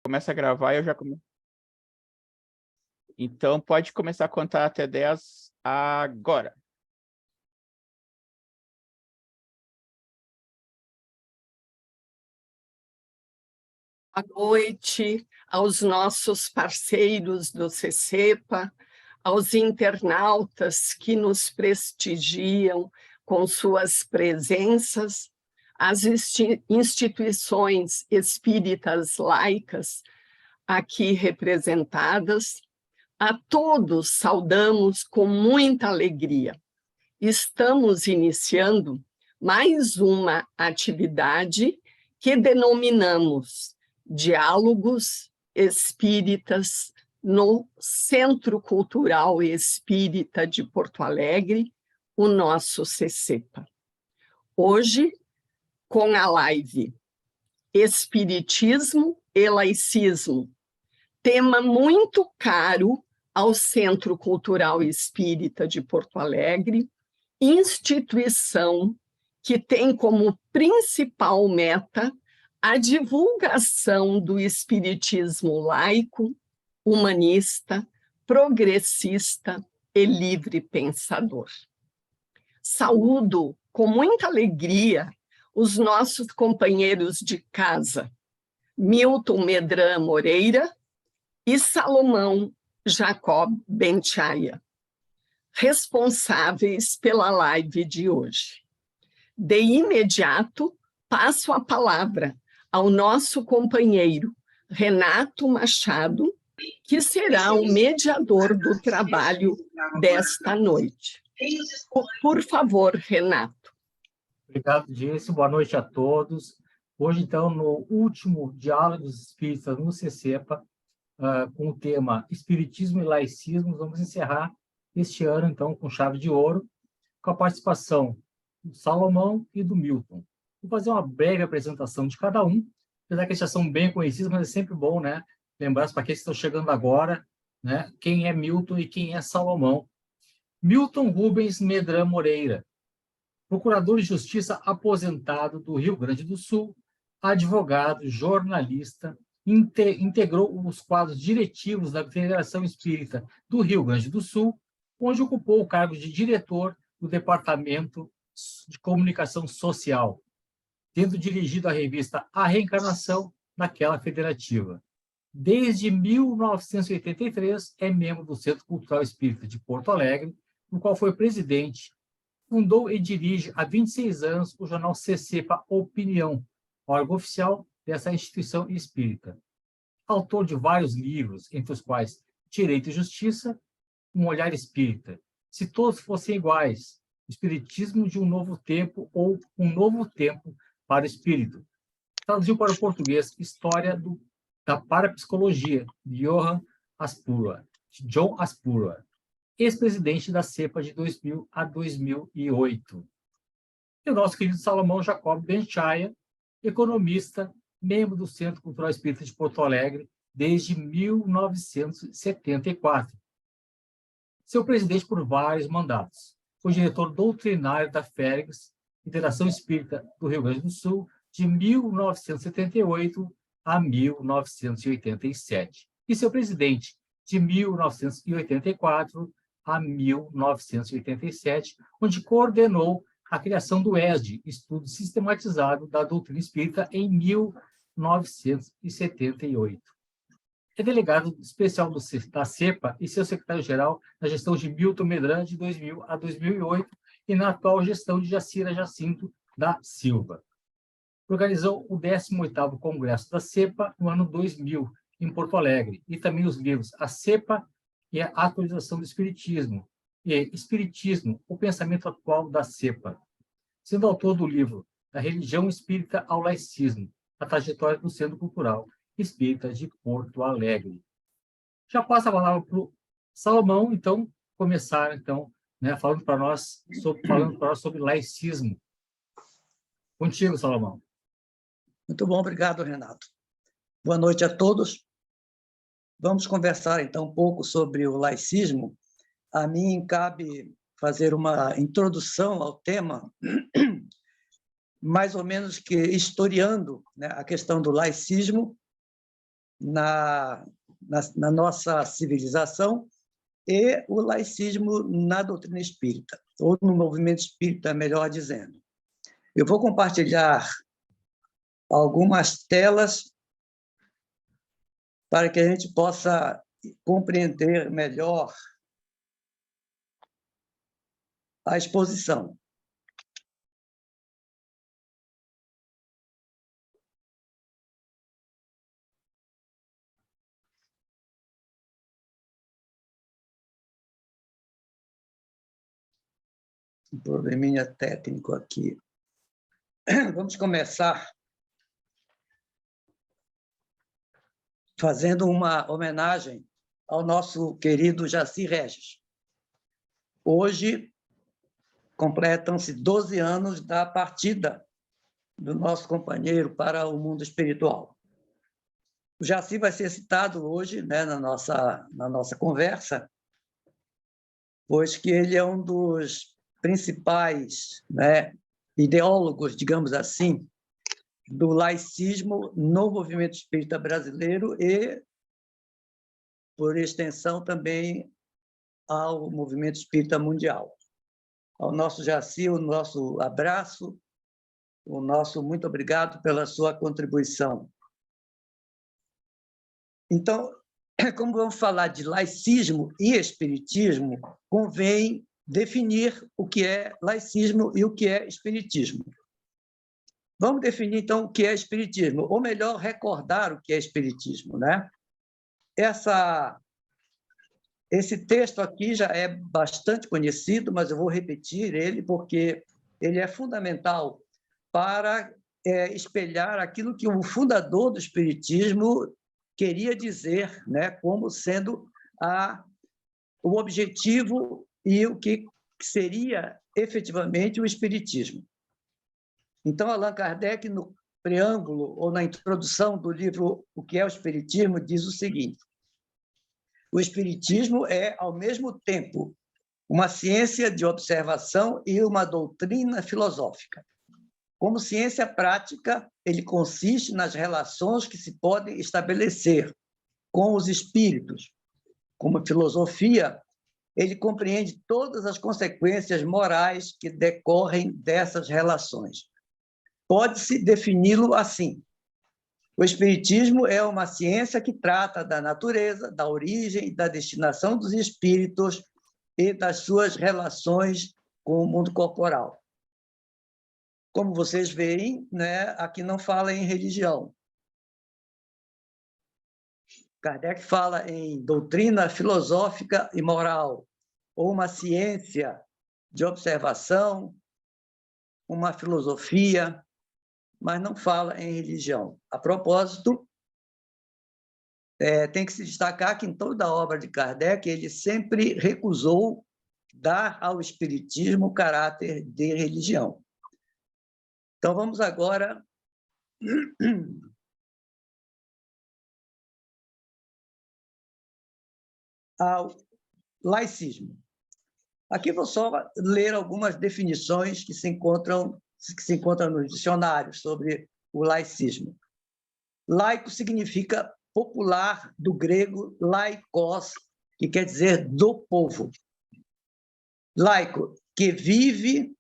Começa a gravar, eu já começo. Então, pode começar a contar até 10 agora. Boa noite aos nossos parceiros do CCEPA, aos internautas que nos prestigiam com suas presenças, às instituições espíritas laicas aqui representadas. A todos saudamos com muita alegria. Estamos iniciando mais uma atividade que denominamos Diálogos Espíritas no Centro Cultural Espírita de Porto Alegre, o nosso CCEPA. Hoje, com a live Espiritismo e Laicismo, tema muito caro ao Centro Cultural Espírita de Porto Alegre, instituição que tem como principal meta a divulgação do espiritismo laico, humanista, progressista e livre pensador. Saúdo com muita alegria os nossos companheiros de casa, Milton Medran Moreira e Salomão Jacob Benchaia, responsáveis pela live de hoje. De imediato, passo a palavra ao nosso companheiro Renato Machado, que será o mediador do trabalho desta noite. Por favor, Renato. Obrigado, Disse. Boa noite a todos. Hoje, então, no último Diálogos Espíritas no CCEPA, com o tema Espiritismo e Laicismo, vamos encerrar este ano, então, com chave de ouro, com a participação do Salomão e do Milton. Vou fazer uma breve apresentação de cada um, apesar que eles já são bem conhecidos, mas é sempre bom, né, lembrar para aqueles que estão chegando agora, né, quem é Milton e quem é Salomão. Milton Rubens Medran Moreira, procurador de justiça aposentado do Rio Grande do Sul, advogado, jornalista, integrou os quadros diretivos da Federação Espírita do Rio Grande do Sul, onde ocupou o cargo de diretor do Departamento de Comunicação Social, tendo dirigido a revista A Reencarnação naquela federativa. Desde 1983, é membro do Centro Cultural Espírita de Porto Alegre, no qual foi presidente. Fundou e dirige há 26 anos o jornal CCEPA Opinião, órgão oficial dessa instituição espírita. Autor de vários livros, entre os quais Direito e Justiça, Um Olhar Espírita, Se Todos Fossem Iguais, o Espiritismo de um Novo Tempo ou Um Novo Tempo para o Espírito. Traduziu para o português História da Parapsicologia, de John Aspurua, ex-presidente da CEPA de 2000 a 2008. E o nosso querido Salomão Jacob Benchaia, economista, membro do Centro Cultural Espírita de Porto Alegre desde 1974. Seu presidente por vários mandatos. Foi diretor doutrinário da FERGS, Federação Espírita do Rio Grande do Sul, de 1978 a 1987. E seu presidente, de 1984 a 1987, onde coordenou a criação do ESD, Estudo Sistematizado da Doutrina Espírita, em 1978. É delegado especial da CEPA e seu secretário-geral na gestão de Milton Medran, de 2000 a 2008, e na atual gestão de Jacira Jacinto da Silva. Organizou o 18º Congresso da CEPA no ano 2000, em Porto Alegre, e também os livros A CEPA e a Atualização do Espiritismo, e Espiritismo, o Pensamento Atual da CEPA, sendo autor do livro Da Religião Espírita ao Laicismo, a trajetória do Centro Cultural Espírita de Porto Alegre. Já passo a palavra para o Salomão, então, começar, então, né, falando para nós sobre laicismo. Contigo, Salomão. Muito bom, obrigado, Renato. Boa noite a todos. Vamos conversar, então, um pouco sobre o laicismo. A mim cabe fazer uma introdução ao tema, mais ou menos que historiando, né, a questão do laicismo na nossa civilização e o laicismo na doutrina espírita, ou no movimento espírita, melhor dizendo. Eu vou compartilhar algumas telas para que a gente possa compreender melhor a exposição. Um probleminha técnico aqui. Vamos começar fazendo uma homenagem ao nosso querido Jaci Regis. Hoje completam-se 12 anos da partida do nosso companheiro para o mundo espiritual. O Jaci vai ser citado hoje, né, na nossa conversa, pois que ele é um dos principais, né, ideólogos, digamos assim, do laicismo no movimento espírita brasileiro e, por extensão, também ao movimento espírita mundial. Ao nosso Jaci, o nosso abraço, o nosso muito obrigado pela sua contribuição. Então, como vamos falar de laicismo e espiritismo, convém definir o que é laicismo e o que é espiritismo. Vamos definir, então, o que é espiritismo, ou melhor, recordar o que é espiritismo, né? Esse texto aqui já é bastante conhecido, mas eu vou repetir ele porque ele é fundamental para espelhar aquilo que o fundador do espiritismo queria dizer, né, como sendo o objetivo e o que seria efetivamente o espiritismo. Então, Allan Kardec, no preâmbulo ou na introdução do livro O que é o Espiritismo, diz o seguinte: o espiritismo é, ao mesmo tempo, uma ciência de observação e uma doutrina filosófica. Como ciência prática, ele consiste nas relações que se podem estabelecer com os espíritos. Como filosofia, ele compreende todas as consequências morais que decorrem dessas relações. Pode-se defini-lo assim: o espiritismo é uma ciência que trata da natureza, da origem e da destinação dos espíritos e das suas relações com o mundo corporal. Como vocês veem, né, aqui não fala em religião. Kardec fala em doutrina filosófica e moral, ou uma ciência de observação, uma filosofia, mas não fala em religião. A propósito, tem que se destacar que em toda a obra de Kardec ele sempre recusou dar ao espiritismo o caráter de religião. Então, vamos agora ao laicismo. Aqui vou só ler algumas definições que se encontram nos dicionários sobre o laicismo. Laico significa popular, do grego laikos, que quer dizer do povo. Laico, que vive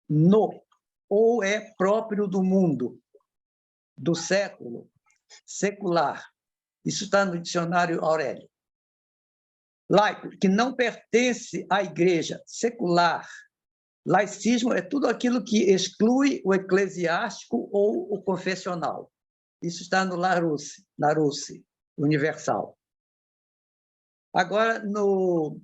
no ou é próprio do mundo, do século, secular. Isso está no dicionário Aurélio. Laico, que não pertence à igreja, secular. Laicismo é tudo aquilo que exclui o eclesiástico ou o confessional. Isso está no Larousse, Universal. Agora, no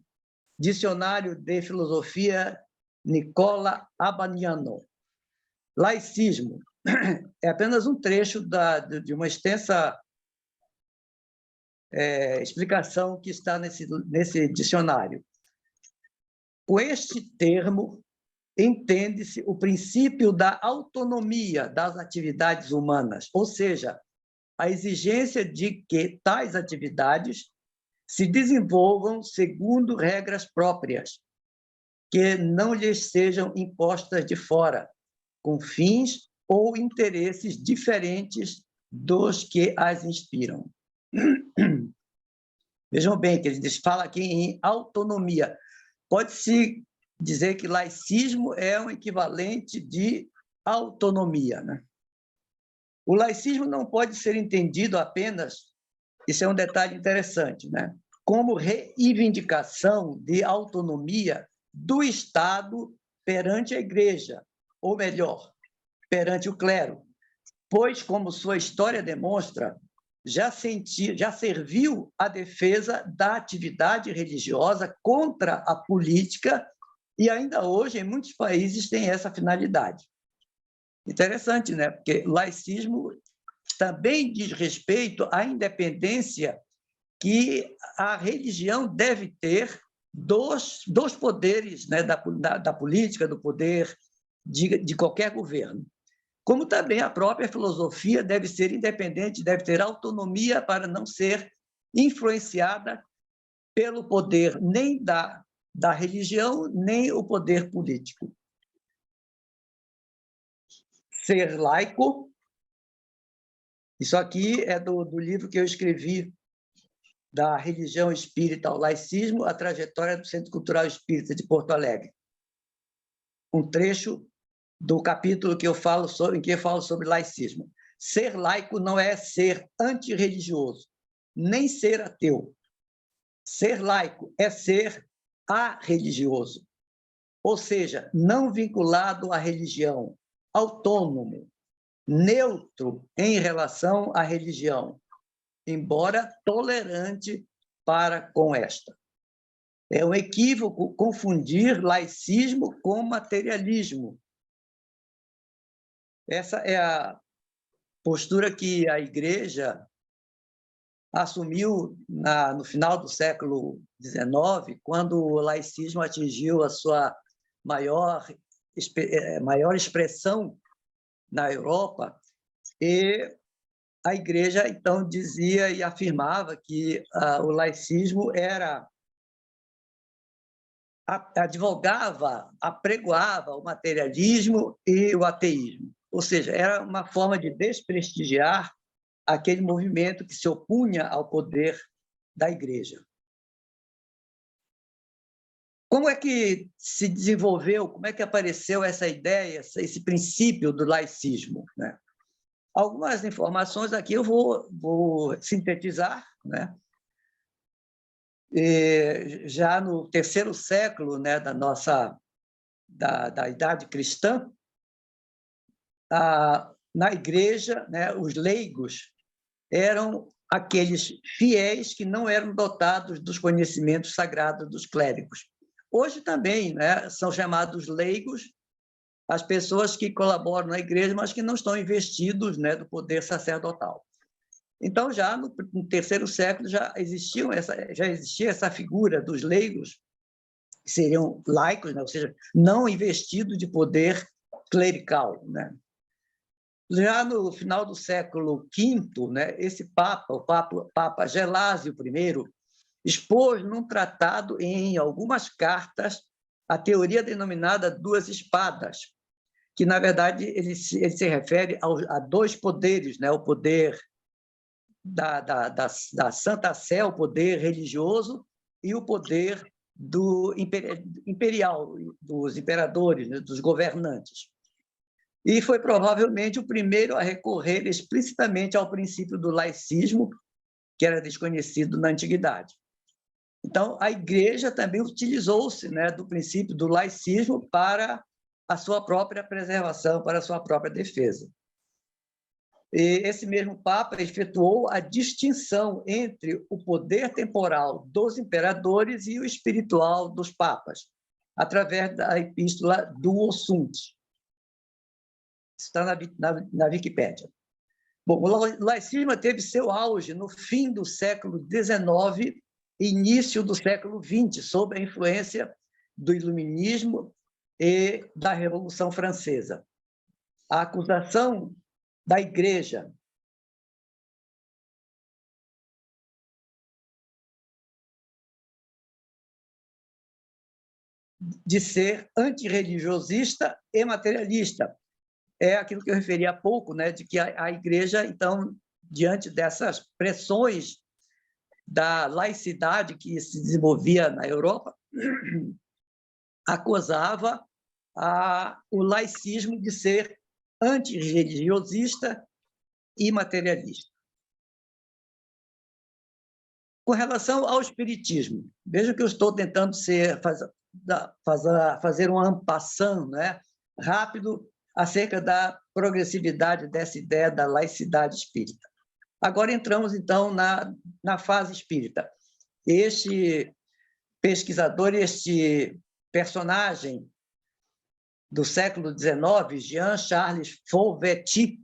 Dicionário de Filosofia, Nicola Abaniano. Laicismo é apenas um trecho de uma extensa explicação que está nesse dicionário. Com este termo, entende-se o princípio da autonomia das atividades humanas, ou seja, a exigência de que tais atividades se desenvolvam segundo regras próprias, que não lhes sejam impostas de fora, com fins ou interesses diferentes dos que as inspiram. Vejam bem que ele fala aqui em autonomia. Pode-se dizer que laicismo é um equivalente de autonomia, né? O laicismo não pode ser entendido apenas, isso é um detalhe interessante, né, como reivindicação de autonomia do Estado perante a Igreja, ou melhor, perante o clero, pois, como sua história demonstra, já serviu à defesa da atividade religiosa contra a política e ainda hoje, em muitos países, tem essa finalidade. Interessante, né? Porque laicismo também diz respeito à independência que a religião deve ter dos poderes, né? da política, do poder de qualquer governo. Como também a própria filosofia deve ser independente, deve ter autonomia para não ser influenciada pelo poder nem da religião, nem o poder político. Ser laico, isso aqui é do livro que eu escrevi, da religião espírita ao laicismo, a trajetória do Centro Cultural Espírita de Porto Alegre. Um trecho do capítulo que eu falo sobre, em que eu falo sobre laicismo. Ser laico não é ser antirreligioso, nem ser ateu. Ser laico é ser arreligioso, ou seja, não vinculado à religião, autônomo, neutro em relação à religião, embora tolerante para com esta. É um equívoco confundir laicismo com materialismo. Essa é a postura que a Igreja assumiu no final do século XIX, quando o laicismo atingiu a sua maior expressão na Europa, e a Igreja, então, dizia e afirmava que o laicismo apregoava o materialismo e o ateísmo. Ou seja, era uma forma de desprestigiar aquele movimento que se opunha ao poder da Igreja. Como é que se desenvolveu, como é que apareceu essa ideia, esse princípio do laicismo, né? Algumas informações aqui eu vou sintetizar, né? Já no terceiro século, né, da idade cristã, na Igreja, né, os leigos eram aqueles fiéis que não eram dotados dos conhecimentos sagrados dos clérigos. Hoje também, né, são chamados leigos as pessoas que colaboram na Igreja, mas que não estão investidos, né, do poder sacerdotal. Então, já no terceiro século, já existia essa figura dos leigos, que seriam laicos, né, ou seja, não investidos de poder clerical, né? Já no final do século V, né, esse Papa, o Papa Gelásio I, expôs num tratado, em algumas cartas, a teoria denominada duas espadas, que, na verdade, ele se refere a dois poderes, né? O poder da Santa Sé, o poder religioso, e o poder do imperial, dos imperadores, né? Dos governantes. E foi provavelmente o primeiro a recorrer explicitamente ao princípio do laicismo, que era desconhecido na antiguidade. Então, a Igreja também utilizou-se, né, do princípio do laicismo para a sua própria preservação, para a sua própria defesa. E esse mesmo Papa efetuou a distinção entre o poder temporal dos imperadores e o espiritual dos papas, através da epístola Duo Sunt. Está na Wikipédia. Bom, o laicismo teve seu auge no fim do século XIX e início do século XX, sob a influência do Iluminismo e da Revolução Francesa. A acusação da Igreja de ser antirreligiosista e materialista é aquilo que eu referi há pouco, né, de que a Igreja, então, diante dessas pressões da laicidade que se desenvolvia na Europa, acusava o laicismo de ser antirreligiosista e materialista. Com relação ao espiritismo, veja que eu estou tentando fazer um en passant, né, rápido acerca da progressividade dessa ideia da laicidade espírita. Agora entramos, então, na fase espírita. Este pesquisador, este personagem do século XIX, Jean-Charles Fauvetti,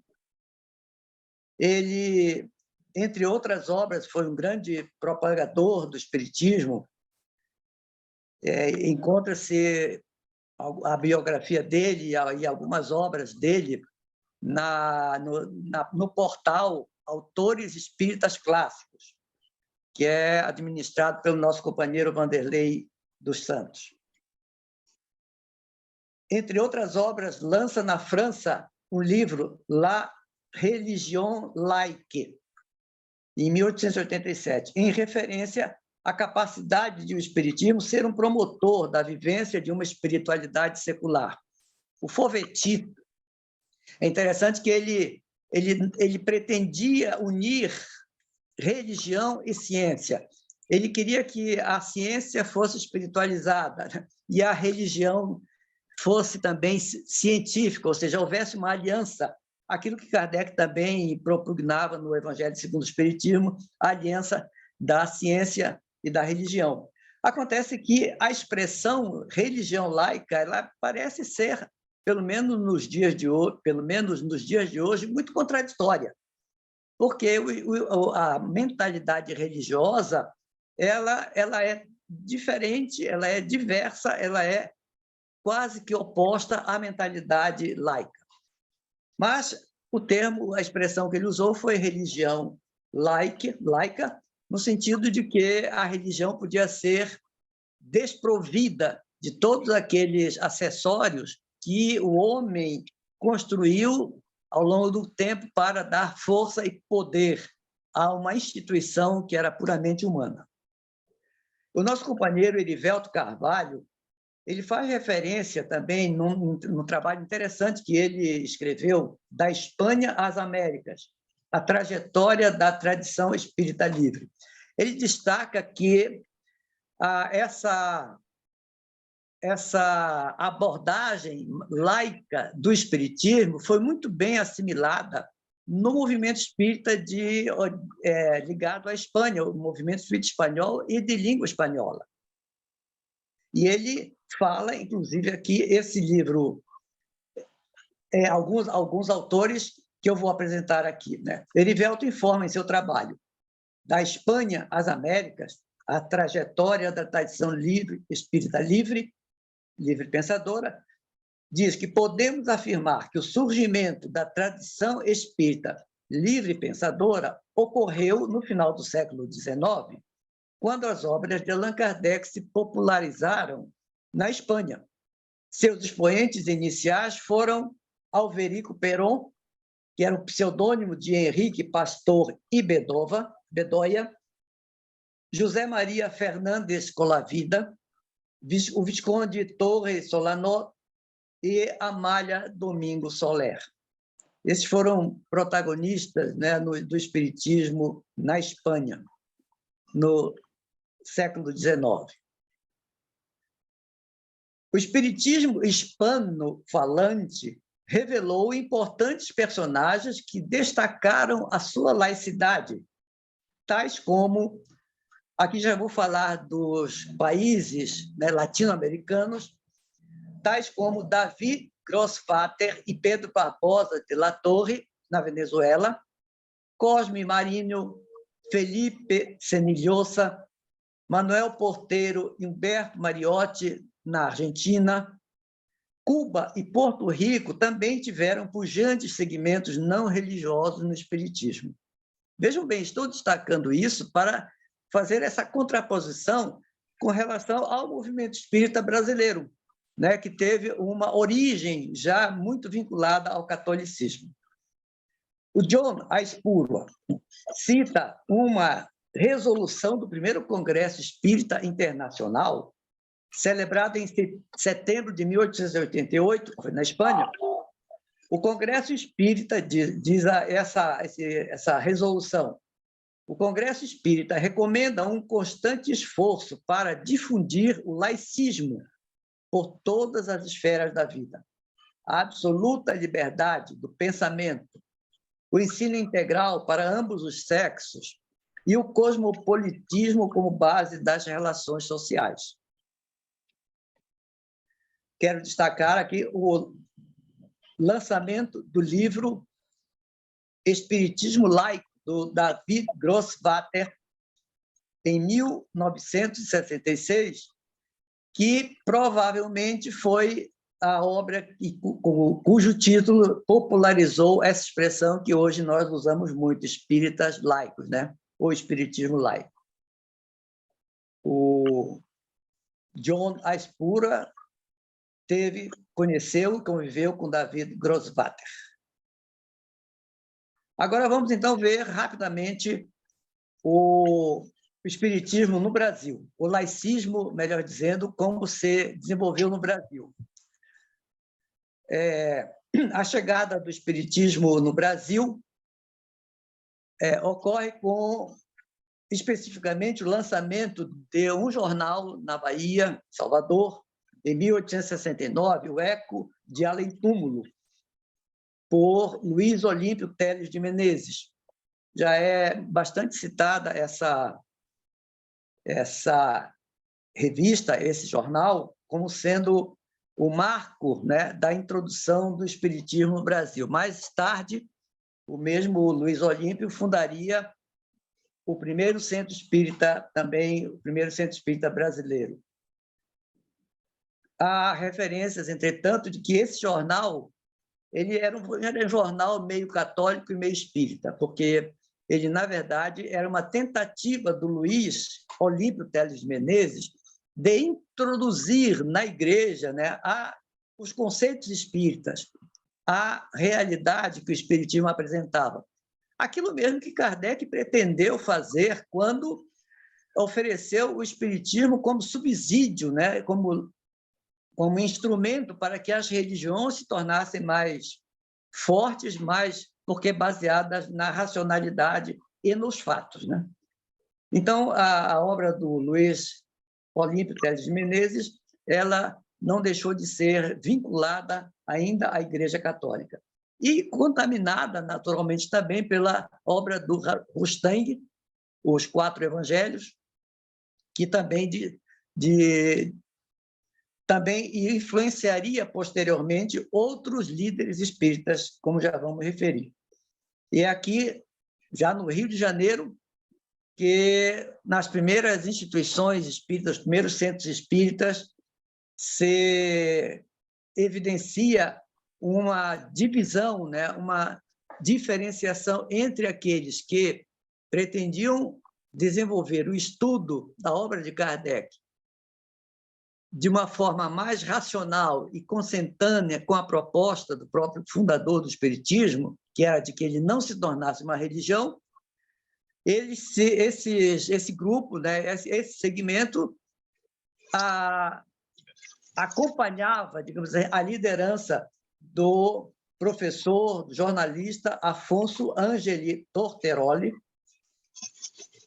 ele, entre outras obras, foi um grande propagador do espiritismo. Encontra-se a biografia dele e algumas obras dele no portal Autores Espíritas Clássicos, que é administrado pelo nosso companheiro Vanderlei dos Santos. Entre outras obras, lança na França um livro, La Religion laïque, em 1887, em referência à capacidade de o espiritismo ser um promotor da vivência de uma espiritualidade secular. O Fauvetti, é interessante que ele pretendia unir religião e ciência. Ele queria que a ciência fosse espiritualizada, né, e a religião fosse também científica, ou seja, houvesse uma aliança, aquilo que Kardec também propugnava no Evangelho segundo o Espiritismo, a aliança da ciência e da religião. Acontece que a expressão religião laica, ela parece ser, pelo menos nos dias de hoje, muito contraditória, porque a mentalidade religiosa ela é diferente, ela é diversa, ela é quase que oposta à mentalidade laica. Mas o termo, a expressão que ele usou foi religião laica, no sentido de que a religião podia ser desprovida de todos aqueles acessórios que o homem construiu ao longo do tempo para dar força e poder a uma instituição que era puramente humana. O nosso companheiro Erivelto Carvalho, ele faz referência também num trabalho interessante que ele escreveu, Da Espanha às Américas, a trajetória da tradição espírita livre. Ele destaca que essa abordagem laica do espiritismo foi muito bem assimilada no movimento espírita ligado à Espanha, o movimento espírita espanhol e de língua espanhola. E ele fala, inclusive, aqui, esse livro, alguns autores que eu vou apresentar aqui, né? Erivelto informa em seu trabalho, Da Espanha às Américas, a trajetória da tradição espírita livre pensadora, diz que podemos afirmar que o surgimento da tradição espírita livre pensadora ocorreu no final do século XIX, quando as obras de Allan Kardec se popularizaram na Espanha. Seus expoentes iniciais foram Alverico Perón, que era o pseudônimo de Henrique Pastor y Bedoya, José Maria Fernandes Colavida, o Visconde Torres Solano e Amália Domingo Soler. Esses foram protagonistas, né, do espiritismo na Espanha, no século XIX. O espiritismo hispano-falante revelou importantes personagens que destacaram a sua laicidade, tais como, aqui já vou falar dos países, né, latino-americanos, tais como Davi Grossvater e Pedro Barbosa de La Torre, na Venezuela, Cosme Marinho, Felipe Senillosa, Manuel Porteiro e Humberto Mariotti, na Argentina. Cuba e Porto Rico também tiveram pujantes segmentos não religiosos no espiritismo. Vejam bem, estou destacando isso para fazer essa contraposição com relação ao movimento espírita brasileiro, né, que teve uma origem já muito vinculada ao catolicismo. O John Aispuro cita uma resolução do primeiro Congresso Espírita Internacional, celebrado em setembro de 1888, na Espanha. O Congresso Espírita diz essa resolução. O Congresso Espírita recomenda um constante esforço para difundir o laicismo por todas as esferas da vida. A absoluta liberdade do pensamento, o ensino integral para ambos os sexos e o cosmopolitismo como base das relações sociais. Quero destacar aqui o lançamento do livro Espiritismo Laico, do David Grosswater, em 1966, que provavelmente foi a obra cujo título popularizou essa expressão que hoje nós usamos muito, espíritas laicos, né? Ou espiritismo laico. O John Aispuro conheceu e conviveu com David Grosswater. Agora vamos, então, ver rapidamente o espiritismo no Brasil, o laicismo, melhor dizendo, como se desenvolveu no Brasil. A chegada do espiritismo no Brasil ocorre com, especificamente, o lançamento de um jornal na Bahia, Salvador, em 1869, o Eco de Além Túmulo, por Luiz Olímpio Teles de Menezes. Já é bastante citada essa revista, esse jornal, como sendo o marco, né, da introdução do espiritismo no Brasil. Mais tarde, o mesmo Luiz Olímpio fundaria o primeiro centro espírita, também o primeiro centro espírita brasileiro. Há referências, entretanto, de que esse jornal ele era um jornal meio católico e meio espírita, porque ele, na verdade, era uma tentativa do Luiz Olímpio Teles de Menezes de introduzir na igreja, né, os conceitos espíritas, a realidade que o espiritismo apresentava. Aquilo mesmo que Kardec pretendeu fazer quando ofereceu o espiritismo como subsídio, né, como instrumento para que as religiões se tornassem mais fortes, porque baseadas na racionalidade e nos fatos, né? Então, a obra do Luiz Olímpio Teles de Menezes, ela não deixou de ser vinculada ainda à Igreja Católica. E contaminada, naturalmente, também pela obra do Rustang, Os Quatro Evangelhos, que também também influenciaria posteriormente outros líderes espíritas, como já vamos referir. E aqui, já no Rio de Janeiro, que nas primeiras instituições espíritas, os primeiros centros espíritas, se evidencia uma divisão, né, uma diferenciação entre aqueles que pretendiam desenvolver o estudo da obra de Kardec de uma forma mais racional e consentânea com a proposta do próprio fundador do Espiritismo, que era de que ele não se tornasse uma religião, esse grupo, né, esse segmento, acompanhava, digamos assim, a liderança do professor, jornalista Afonso Angeli Torteroli,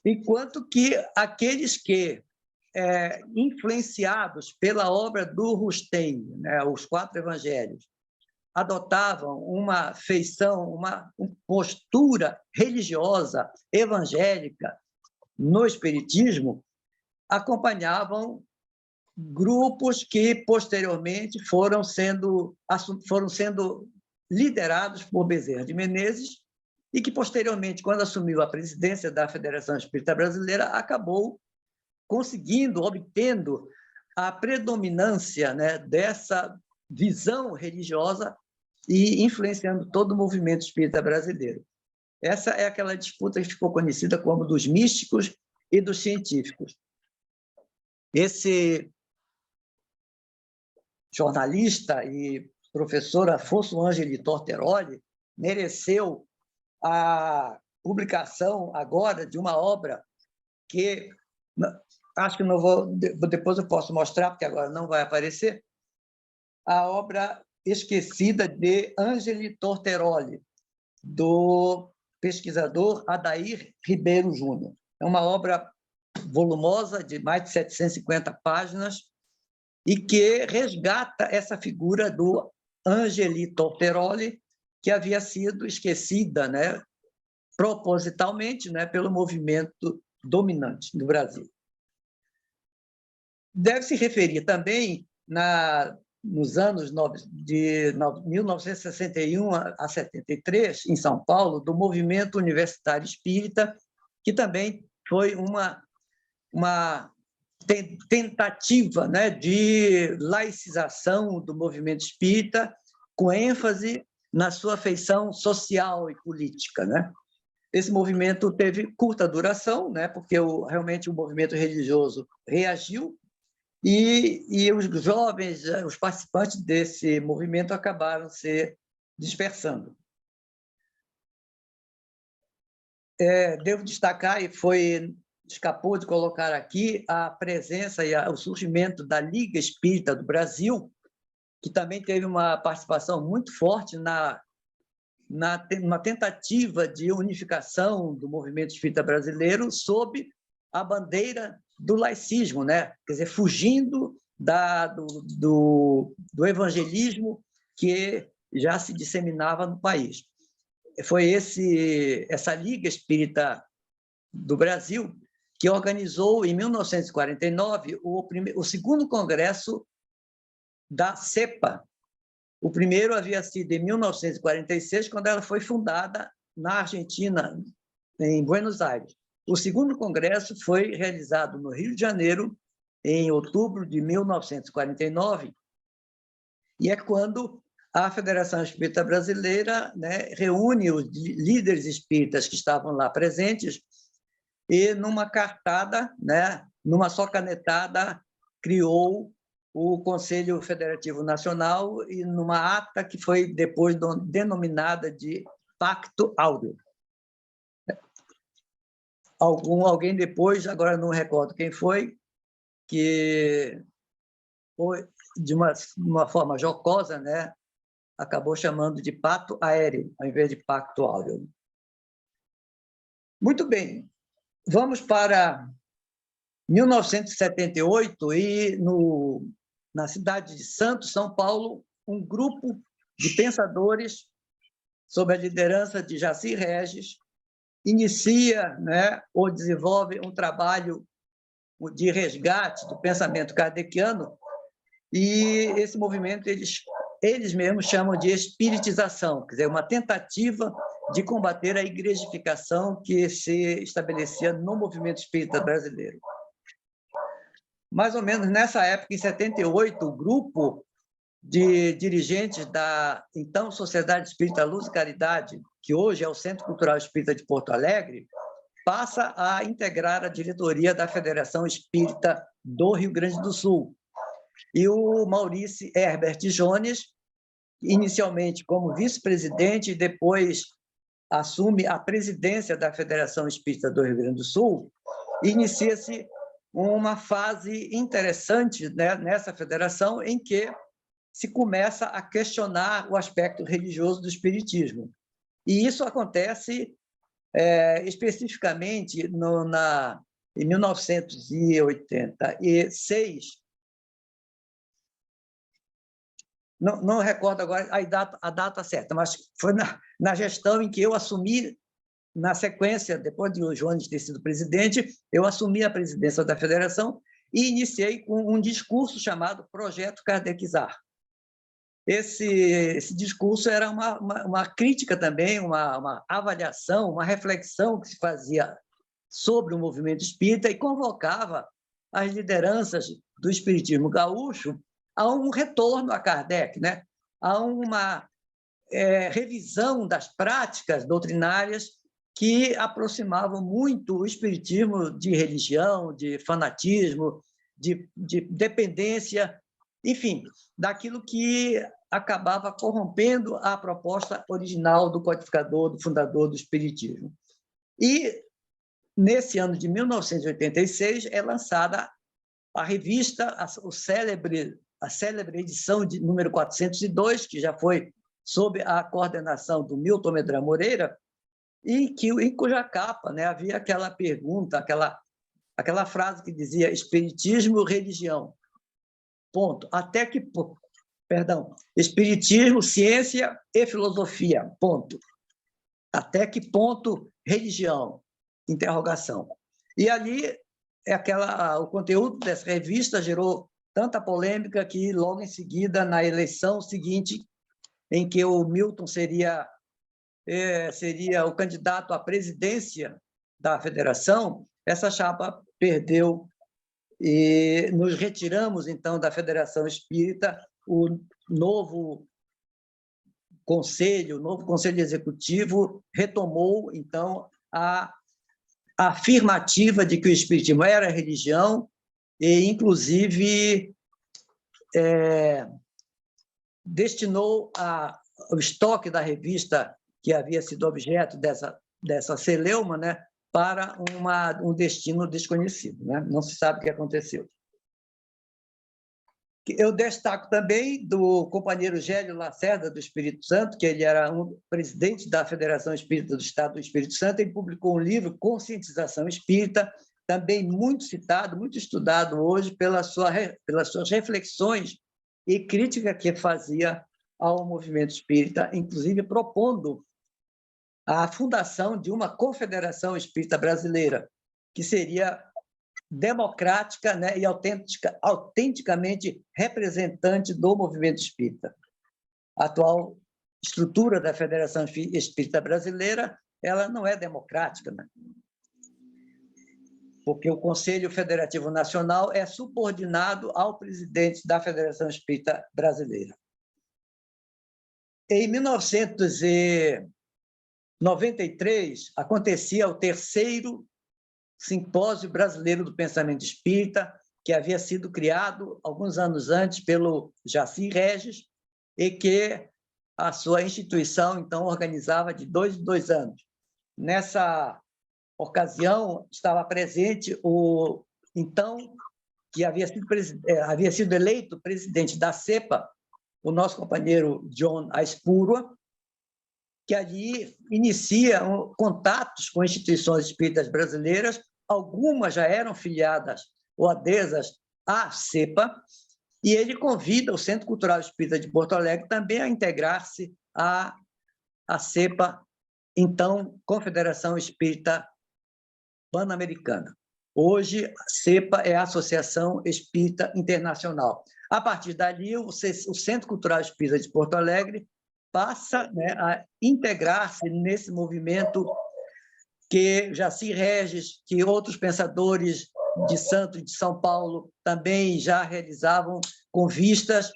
enquanto que aqueles que influenciados pela obra do Rustang, né, Os Quatro Evangelhos, adotavam uma feição, uma postura religiosa, evangélica no Espiritismo, acompanhavam grupos que, posteriormente, foram sendo liderados por Bezerra de Menezes e que, posteriormente, quando assumiu a presidência da Federação Espírita Brasileira, acabou obtendo a predominância, né, dessa visão religiosa e influenciando todo o movimento espírita brasileiro. Essa é aquela disputa que ficou conhecida como dos místicos e dos científicos. Esse jornalista e professor Afonso Angeli Torteroli mereceu a publicação agora de uma obra que acho que não vou, depois eu posso mostrar, porque agora não vai aparecer, a obra Esquecida de Ângeli Torteroli, do pesquisador Adair Ribeiro Júnior. É uma obra volumosa, de mais de 750 páginas, e que resgata essa figura do Ângeli Torteroli, que havia sido esquecida, né, propositalmente, né, pelo movimento dominante do Brasil. Deve-se referir também, nos anos de 1961 a 73, em São Paulo, do movimento universitário espírita, que também foi uma tentativa, né, de laicização do movimento espírita, com ênfase na sua feição social e política, né? Esse movimento teve curta duração, né, porque realmente o movimento religioso reagiu, e os jovens, os participantes desse movimento acabaram se dispersando. Devo destacar, e escapou de colocar aqui, a presença e o surgimento da Liga Espírita do Brasil, que também teve uma participação muito forte numa tentativa de unificação do movimento espírita brasileiro sob a bandeira do laicismo, né? Quer dizer, fugindo do evangelismo que já se disseminava no país. Foi essa Liga Espírita do Brasil que organizou, em 1949, o segundo congresso da CEPA. O primeiro havia sido em 1946, quando ela foi fundada na Argentina, em Buenos Aires. O segundo congresso foi realizado no Rio de Janeiro, em outubro de 1949, e é quando a Federação Espírita Brasileira, né, reúne os líderes espíritas que estavam lá presentes e, numa cartada, né, numa só canetada, criou o Conselho Federativo Nacional e numa ata que foi depois denominada de Pacto Áureo. Alguém depois, agora não recordo quem foi, que foi, de uma forma jocosa, né, acabou chamando de Pacto Aéreo, ao invés de Pacto Áureo. Muito bem, vamos para 1978 e na cidade de Santos, São Paulo, um grupo de pensadores, sob a liderança de Jaci Regis, inicia, né, ou desenvolve um trabalho de resgate do pensamento kardeciano, e esse movimento eles mesmos chamam de espiritização, quer dizer, uma tentativa de combater a igrejificação que se estabelecia no movimento espírita brasileiro. Mais ou menos nessa época, em 78, o grupo de dirigentes da, então, Sociedade Espírita Luz e Caridade, que hoje é o Centro Cultural Espírita de Porto Alegre, passa a integrar a diretoria da Federação Espírita do Rio Grande do Sul. E o Maurício Herbert Jones, inicialmente como vice-presidente, e depois assume a presidência da Federação Espírita do Rio Grande do Sul, inicia-se uma fase interessante, né, nessa federação, em que se começa a questionar o aspecto religioso do espiritismo. E isso acontece especificamente em 1986. Não recordo agora a data certa, mas foi na gestão em que eu assumi, na sequência, depois de o Jones ter sido presidente, eu assumi a presidência da federação e iniciei com um discurso chamado Projeto Kardecizar. Esse discurso era uma crítica também, uma avaliação, uma reflexão que se fazia sobre o movimento espírita e convocava as lideranças do espiritismo gaúcho a um retorno a Kardec, né? A uma revisão das práticas doutrinárias que aproximavam muito o espiritismo de religião, de fanatismo, de dependência, enfim, daquilo que acabava corrompendo a proposta original do codificador, do fundador do Espiritismo. E, nesse ano de 1986, é lançada a revista, a célebre edição de número 402, que já foi sob a coordenação do Milton Medrano Moreira, e em cuja capa, né, havia aquela pergunta, aquela frase que dizia espiritismo, religião. Ponto. Espiritismo, ciência e filosofia. Ponto. Até que ponto religião? Interrogação. E ali o conteúdo dessa revista gerou tanta polêmica que logo em seguida, na eleição seguinte, em que o Milton seria o candidato à presidência da federação, essa chapa perdeu e nos retiramos, então, da Federação Espírita. O novo conselho executivo retomou, então, a afirmativa de que o espiritismo era religião e, inclusive, destinou o estoque da revista, que havia sido objeto dessa celeuma, né, para um destino desconhecido, né? Não se sabe o que aconteceu. Eu destaco também do companheiro Gélio Lacerda, do Espírito Santo, que ele era presidente da Federação Espírita do Estado do Espírito Santo, e publicou um livro, Conscientização Espírita, também muito citado, muito estudado hoje pelas suas reflexões e crítica que fazia ao movimento espírita, inclusive propondo a fundação de uma confederação espírita brasileira, que seria democrática, né, e autenticamente representante do movimento espírita. A atual estrutura da Federação Espírita Brasileira, ela não é democrática, né? Porque o Conselho Federativo Nacional é subordinado ao presidente da Federação Espírita Brasileira. Em 1993, acontecia o 3º Simpósio Brasileiro do Pensamento Espírita, que havia sido criado alguns anos antes pelo Jaci Regis, e que a sua instituição, então, organizava de 2 em 2 anos. Nessa ocasião, estava presente então, que havia sido eleito presidente da CEPA, o nosso companheiro John Aispurua, que ali inicia contatos com instituições espíritas brasileiras. Algumas já eram filiadas ou adesas à CEPA, e ele convida o Centro Cultural Espírita de Porto Alegre também a integrar-se à CEPA, então Confederação Espírita Pan-Americana. Hoje, a CEPA é a Associação Espírita Internacional. A partir dali, o Centro Cultural Espírita de Porto Alegre passa, né, a integrar-se nesse movimento que Jaci Regis, que outros pensadores de Santos e de São Paulo também já realizavam, com vistas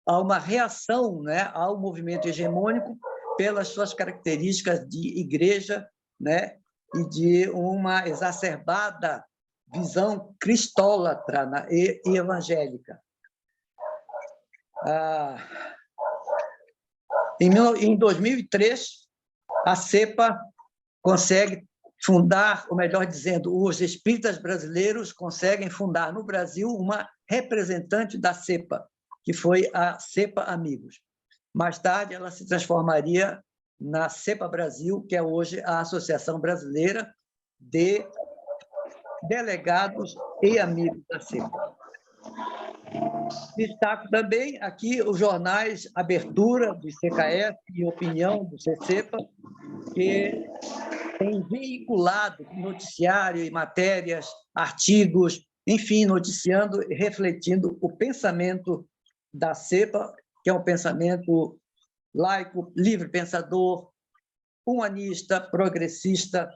a uma reação, né, ao movimento hegemônico pelas suas características de igreja, né, e de uma exacerbada visão cristólatra, né, e evangélica. Em 2003, a CEPA consegue fundar, ou melhor dizendo, os espíritas brasileiros conseguem fundar no Brasil uma representante da CEPA, que foi a CEPA Amigos. Mais tarde, ela se transformaria na CEPA Brasil, que é hoje a Associação Brasileira de Delegados e Amigos da CEPA. Destaco também aqui os jornais Abertura, do CKF, e Opinião, do CCEPA, que têm veiculado noticiário e matérias, artigos, enfim, noticiando e refletindo o pensamento da CEPA, que é um pensamento laico, livre pensador, humanista, progressista,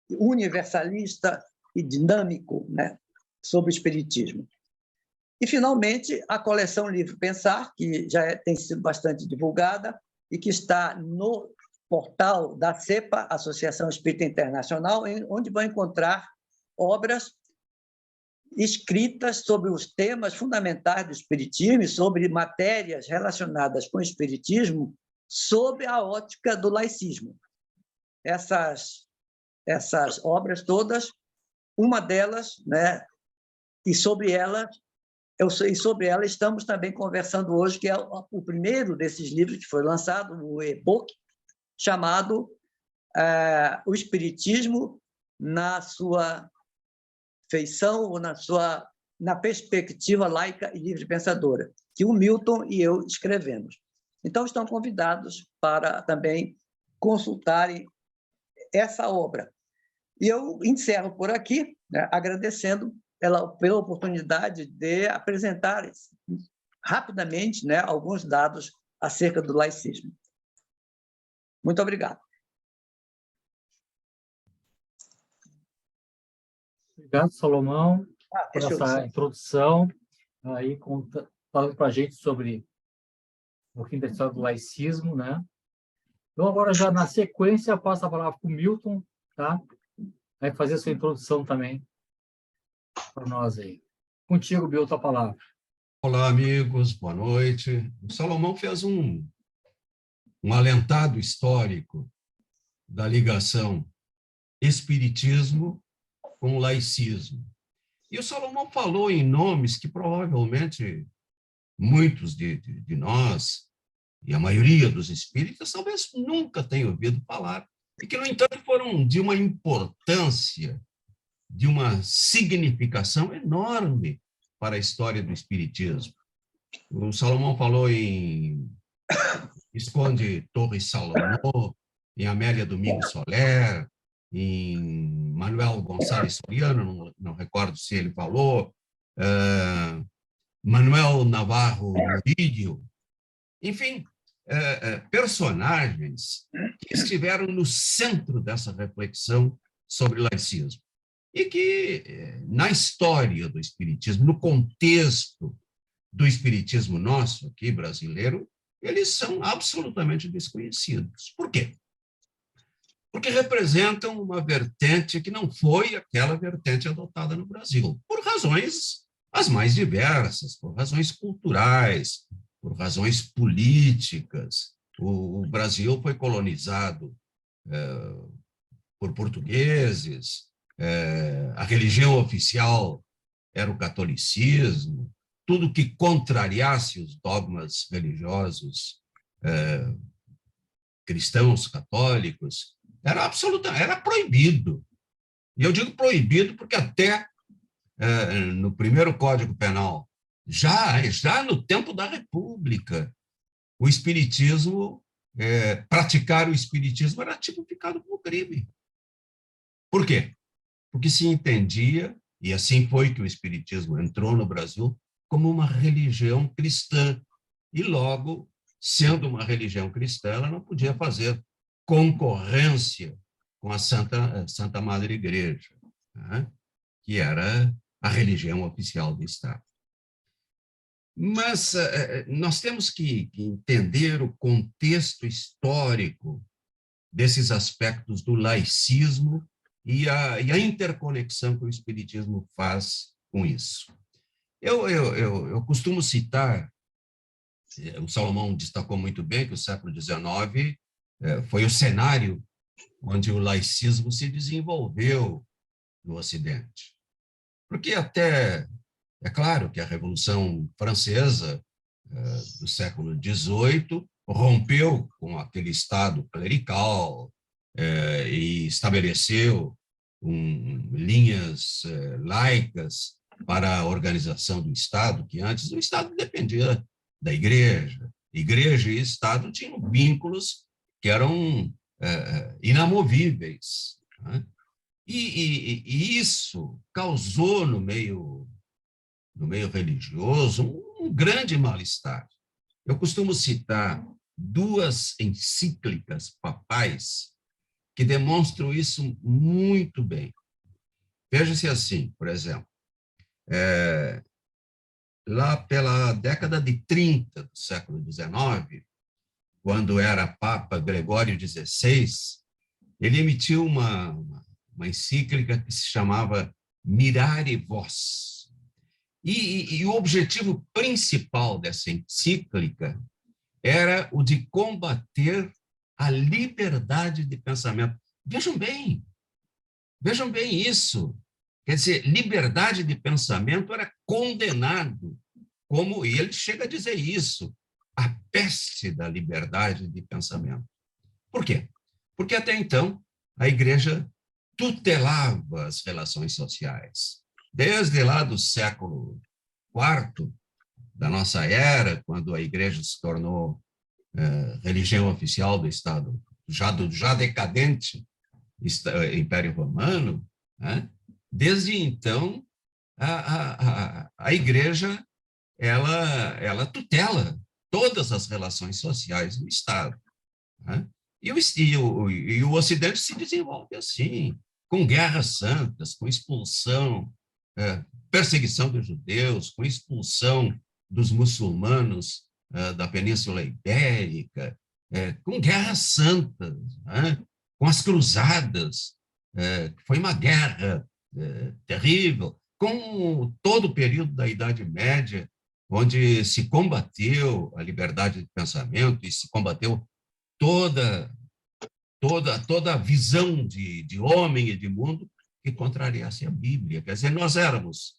universalista e dinâmico, né, sobre o espiritismo. E, finalmente, a coleção Livre Pensar, que já tem sido bastante divulgada e que está no portal da CEPA, Associação Espírita Internacional, onde vão encontrar obras escritas sobre os temas fundamentais do Espiritismo e sobre matérias relacionadas com o Espiritismo sob a ótica do laicismo. Essas obras todas, uma delas, né, e sobre ela estamos também conversando hoje, que é o primeiro desses livros que foi lançado, o e-book, chamado O Espiritismo na sua feição ou na perspectiva laica e livre pensadora, que o Milton e eu escrevemos. Então, estão convidados para também consultarem essa obra. E eu encerro por aqui, né, agradecendo pela oportunidade de apresentar rapidamente, né, alguns dados acerca do laicismo. Muito obrigado. Obrigado, Salomão, por essa introdução, aí falando para a gente sobre um pouquinho da história do laicismo, né? Então, agora, já na sequência, passo a palavra para o Milton, tá? Vai fazer a sua introdução também para nós aí. Contigo, Milton, a palavra. Olá, amigos, boa noite. O Salomão fez um alentado histórico da ligação espiritismo com o laicismo. E o Salomão falou em nomes que provavelmente muitos de nós, e a maioria dos espíritas, talvez nunca tenham ouvido falar, e que, no entanto, foram de uma importância, de uma significação enorme para a história do espiritismo. O Salomão falou em Visconde Torres Salomão, em Amélia Domingos Soler, em Manuel Gonçalves Soriano, não recordo se ele falou, Manuel Navarro Murillo, enfim, personagens que estiveram no centro dessa reflexão sobre laicismo e que, na história do espiritismo, no contexto do espiritismo nosso aqui, brasileiro, eles são absolutamente desconhecidos. Por quê? Porque representam uma vertente que não foi aquela vertente adotada no Brasil, por razões as mais diversas, por razões culturais, por razões políticas. O Brasil foi colonizado por portugueses, a religião oficial era o catolicismo, tudo que contrariasse os dogmas religiosos cristãos, católicos, era proibido. E eu digo proibido porque até no primeiro Código Penal, já no tempo da República, o espiritismo, praticar o espiritismo era tipificado como crime. Por quê? Porque se entendia, e assim foi que o espiritismo entrou no Brasil, como uma religião cristã. E logo, sendo uma religião cristã, ela não podia fazer concorrência com a Santa Madre Igreja, né? Que era a religião oficial do Estado. Mas nós temos que entender o contexto histórico desses aspectos do laicismo e a interconexão que o espiritismo faz com isso. Eu costumo citar, o Salomão destacou muito bem que o século XIX foi o cenário onde o laicismo se desenvolveu no Ocidente. Porque é claro que a Revolução Francesa do século XVIII rompeu com aquele Estado clerical e estabeleceu linhas laicas para a organização do Estado, que antes o Estado dependia da Igreja. Igreja e Estado tinham vínculos que eram inamovíveis, né? E isso causou no meio religioso um grande mal-estar. Eu costumo citar duas encíclicas papais que demonstram isso muito bem. Veja-se assim, por exemplo, lá pela década de 30 do século XIX, quando era Papa Gregório XVI, ele emitiu uma encíclica que se chamava Mirare Vos, E o objetivo principal dessa encíclica era o de combater a liberdade de pensamento. Vejam bem isso. Quer dizer, liberdade de pensamento era condenado como, e ele chega a dizer isso, a peste da liberdade de pensamento. Por quê? Porque até então a igreja tutelava as relações sociais. Desde lá do século IV da nossa era, quando a igreja se tornou religião oficial do Estado, já decadente Império Romano, né? Desde então, a igreja ela tutela todas as relações sociais do Estado, né? E o Ocidente se desenvolve assim, com guerras santas, com expulsão, perseguição dos judeus, com expulsão dos muçulmanos da Península Ibérica, com guerras santas, né? Com as cruzadas, que foi uma guerra terrível, com todo o período da Idade Média, onde se combateu a liberdade de pensamento e se combateu toda a visão de homem e de mundo que contrariasse a Bíblia. Quer dizer, nós éramos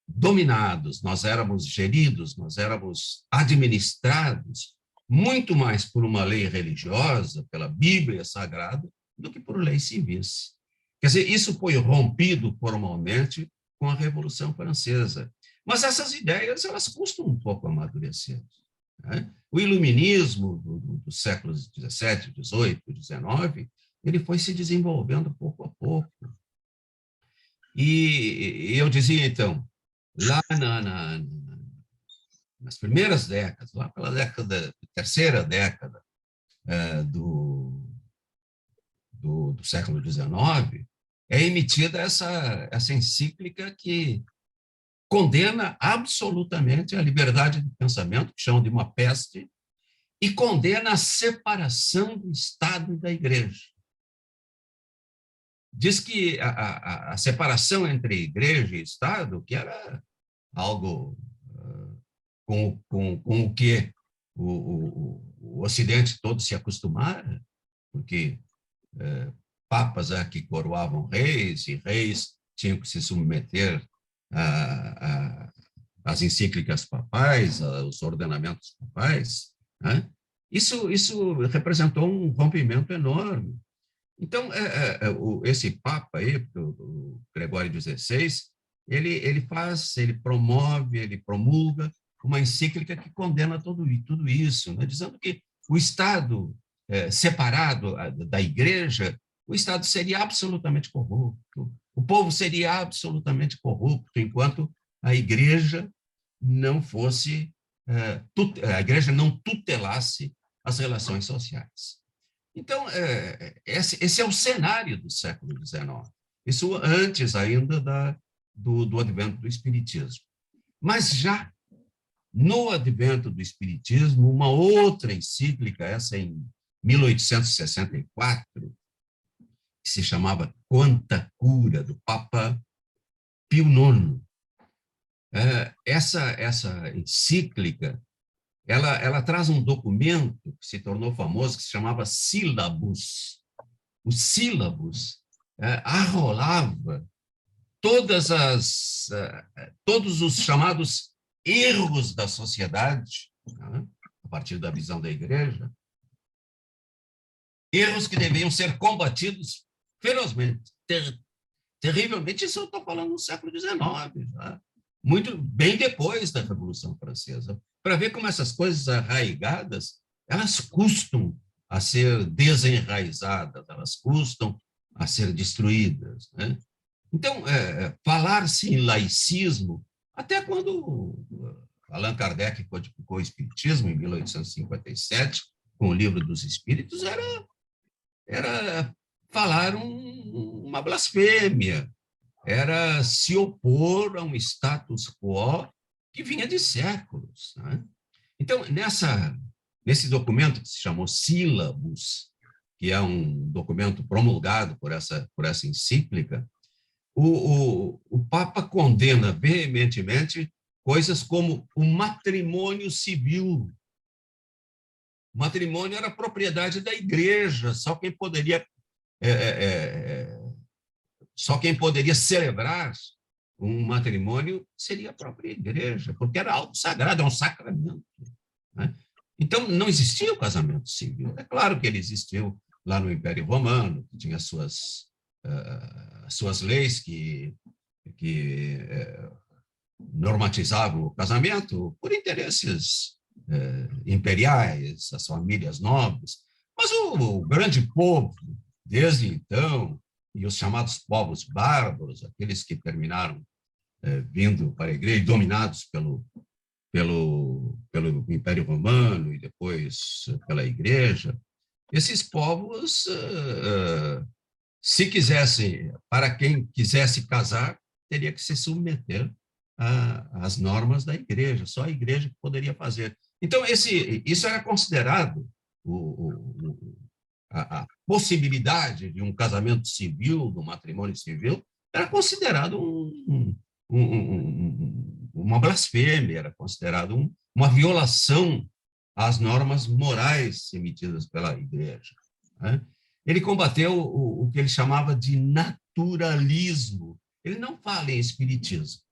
dominados, nós éramos geridos, nós éramos administrados muito mais por uma lei religiosa, pela Bíblia Sagrada, do que por leis civis. Quer dizer, isso foi rompido formalmente com a Revolução Francesa. Mas essas ideias, elas custam um pouco amadurecer, né? O iluminismo dos séculos XVII, XVIII, XIX, ele foi se desenvolvendo pouco a pouco. E eu dizia, então, lá nas primeiras décadas, lá pela terceira década do século XIX, é emitida essa encíclica que condena absolutamente a liberdade de pensamento, que chamam de uma peste, e condena a separação do Estado e da Igreja. Diz que a separação entre Igreja e Estado, que era algo com o que o Ocidente todo se acostumara, porque papas que coroavam reis, e reis tinham que se submeter às encíclicas papais, aos ordenamentos papais, né? Isso representou um rompimento enorme. Então, esse Papa aí, o Gregório XVI, ele promove, ele promulga uma encíclica que condena tudo isso, né? Dizendo que o Estado separado da Igreja, o Estado seria absolutamente corrupto, o povo seria absolutamente corrupto, enquanto a Igreja não fosse, a Igreja não tutelasse as relações sociais. Então, esse é o cenário do século XIX, isso antes ainda do advento do Espiritismo. Mas já no advento do Espiritismo, uma outra encíclica, essa em 1864, que se chamava Quanta Cura, do Papa Pio IX. Essa encíclica, ela traz um documento que se tornou famoso, que se chamava Sílabus. O Sílabus arrolava todos os chamados erros da sociedade, né, a partir da visão da Igreja, erros que deviam ser combatidos ferozmente, terrivelmente. Isso eu estou falando no século XIX, já, muito bem depois da Revolução Francesa, para ver como essas coisas arraigadas, elas custam a ser desenraizadas, elas custam a ser destruídas, né? Então, falar-se em laicismo, até quando Allan Kardec codificou o Espiritismo, em 1857, com o Livro dos Espíritos, era falar uma blasfêmia, era se opor a um status quo que vinha de séculos, né? Então, nesse documento que se chamou Sílabus, que é um documento promulgado por essa encíclica, o Papa condena veementemente coisas como o matrimônio civil. O matrimônio era propriedade da igreja, só quem poderia celebrar um matrimônio seria a própria igreja, porque era algo sagrado, é um sacramento, né? Então, não existia o casamento civil. É claro que ele existiu lá no Império Romano, que tinha suas leis que normatizavam o casamento por interesses imperiais, as famílias nobres. Mas o grande povo, desde então, e os chamados povos bárbaros, aqueles que terminaram vindo para a igreja, dominados pelo Império Romano e depois pela igreja, esses povos, se quisessem, para quem quisesse casar, teria que se submeter às normas da igreja, só a igreja que poderia fazer. Então, isso era considerado a possibilidade de um casamento civil, do matrimônio civil, era considerado uma blasfêmia, era considerado uma violação às normas morais emitidas pela igreja, né? Ele combateu o que ele chamava de naturalismo. Ele não fala em espiritismo,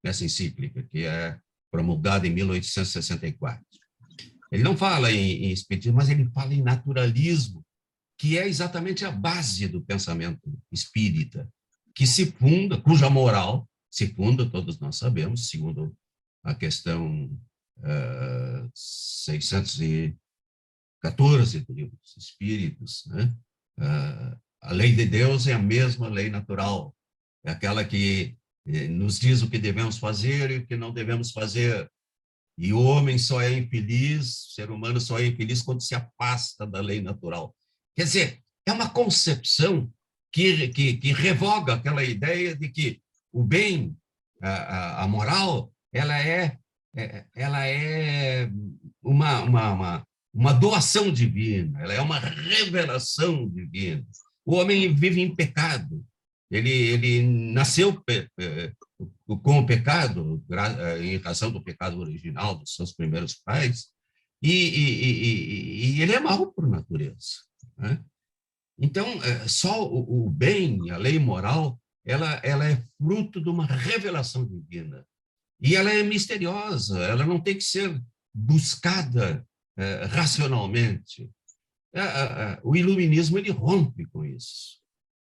nessa encíclica, que é promulgada em 1864. Ele não fala em espiritismo, mas ele fala em naturalismo, que é exatamente a base do pensamento espírita, que se funda, cuja moral se funda, todos nós sabemos, segundo a questão 614 do Livro dos Espíritos, né? A lei de Deus é a mesma lei natural, é aquela que nos diz o que devemos fazer e o que não devemos fazer. E o homem só é infeliz, o ser humano só é infeliz quando se afasta da lei natural. Quer dizer, é uma concepção que revoga aquela ideia de que o bem, a moral, ela é uma doação divina, ela é uma revelação divina. O homem vive em pecado, ele nasceu com o pecado, em razão do pecado original dos seus primeiros pais, e ele é mau por natureza, né? Então, só o bem, a lei moral, ela é fruto de uma revelação divina. E ela é misteriosa, ela não tem que ser buscada racionalmente. O iluminismo ele rompe com isso.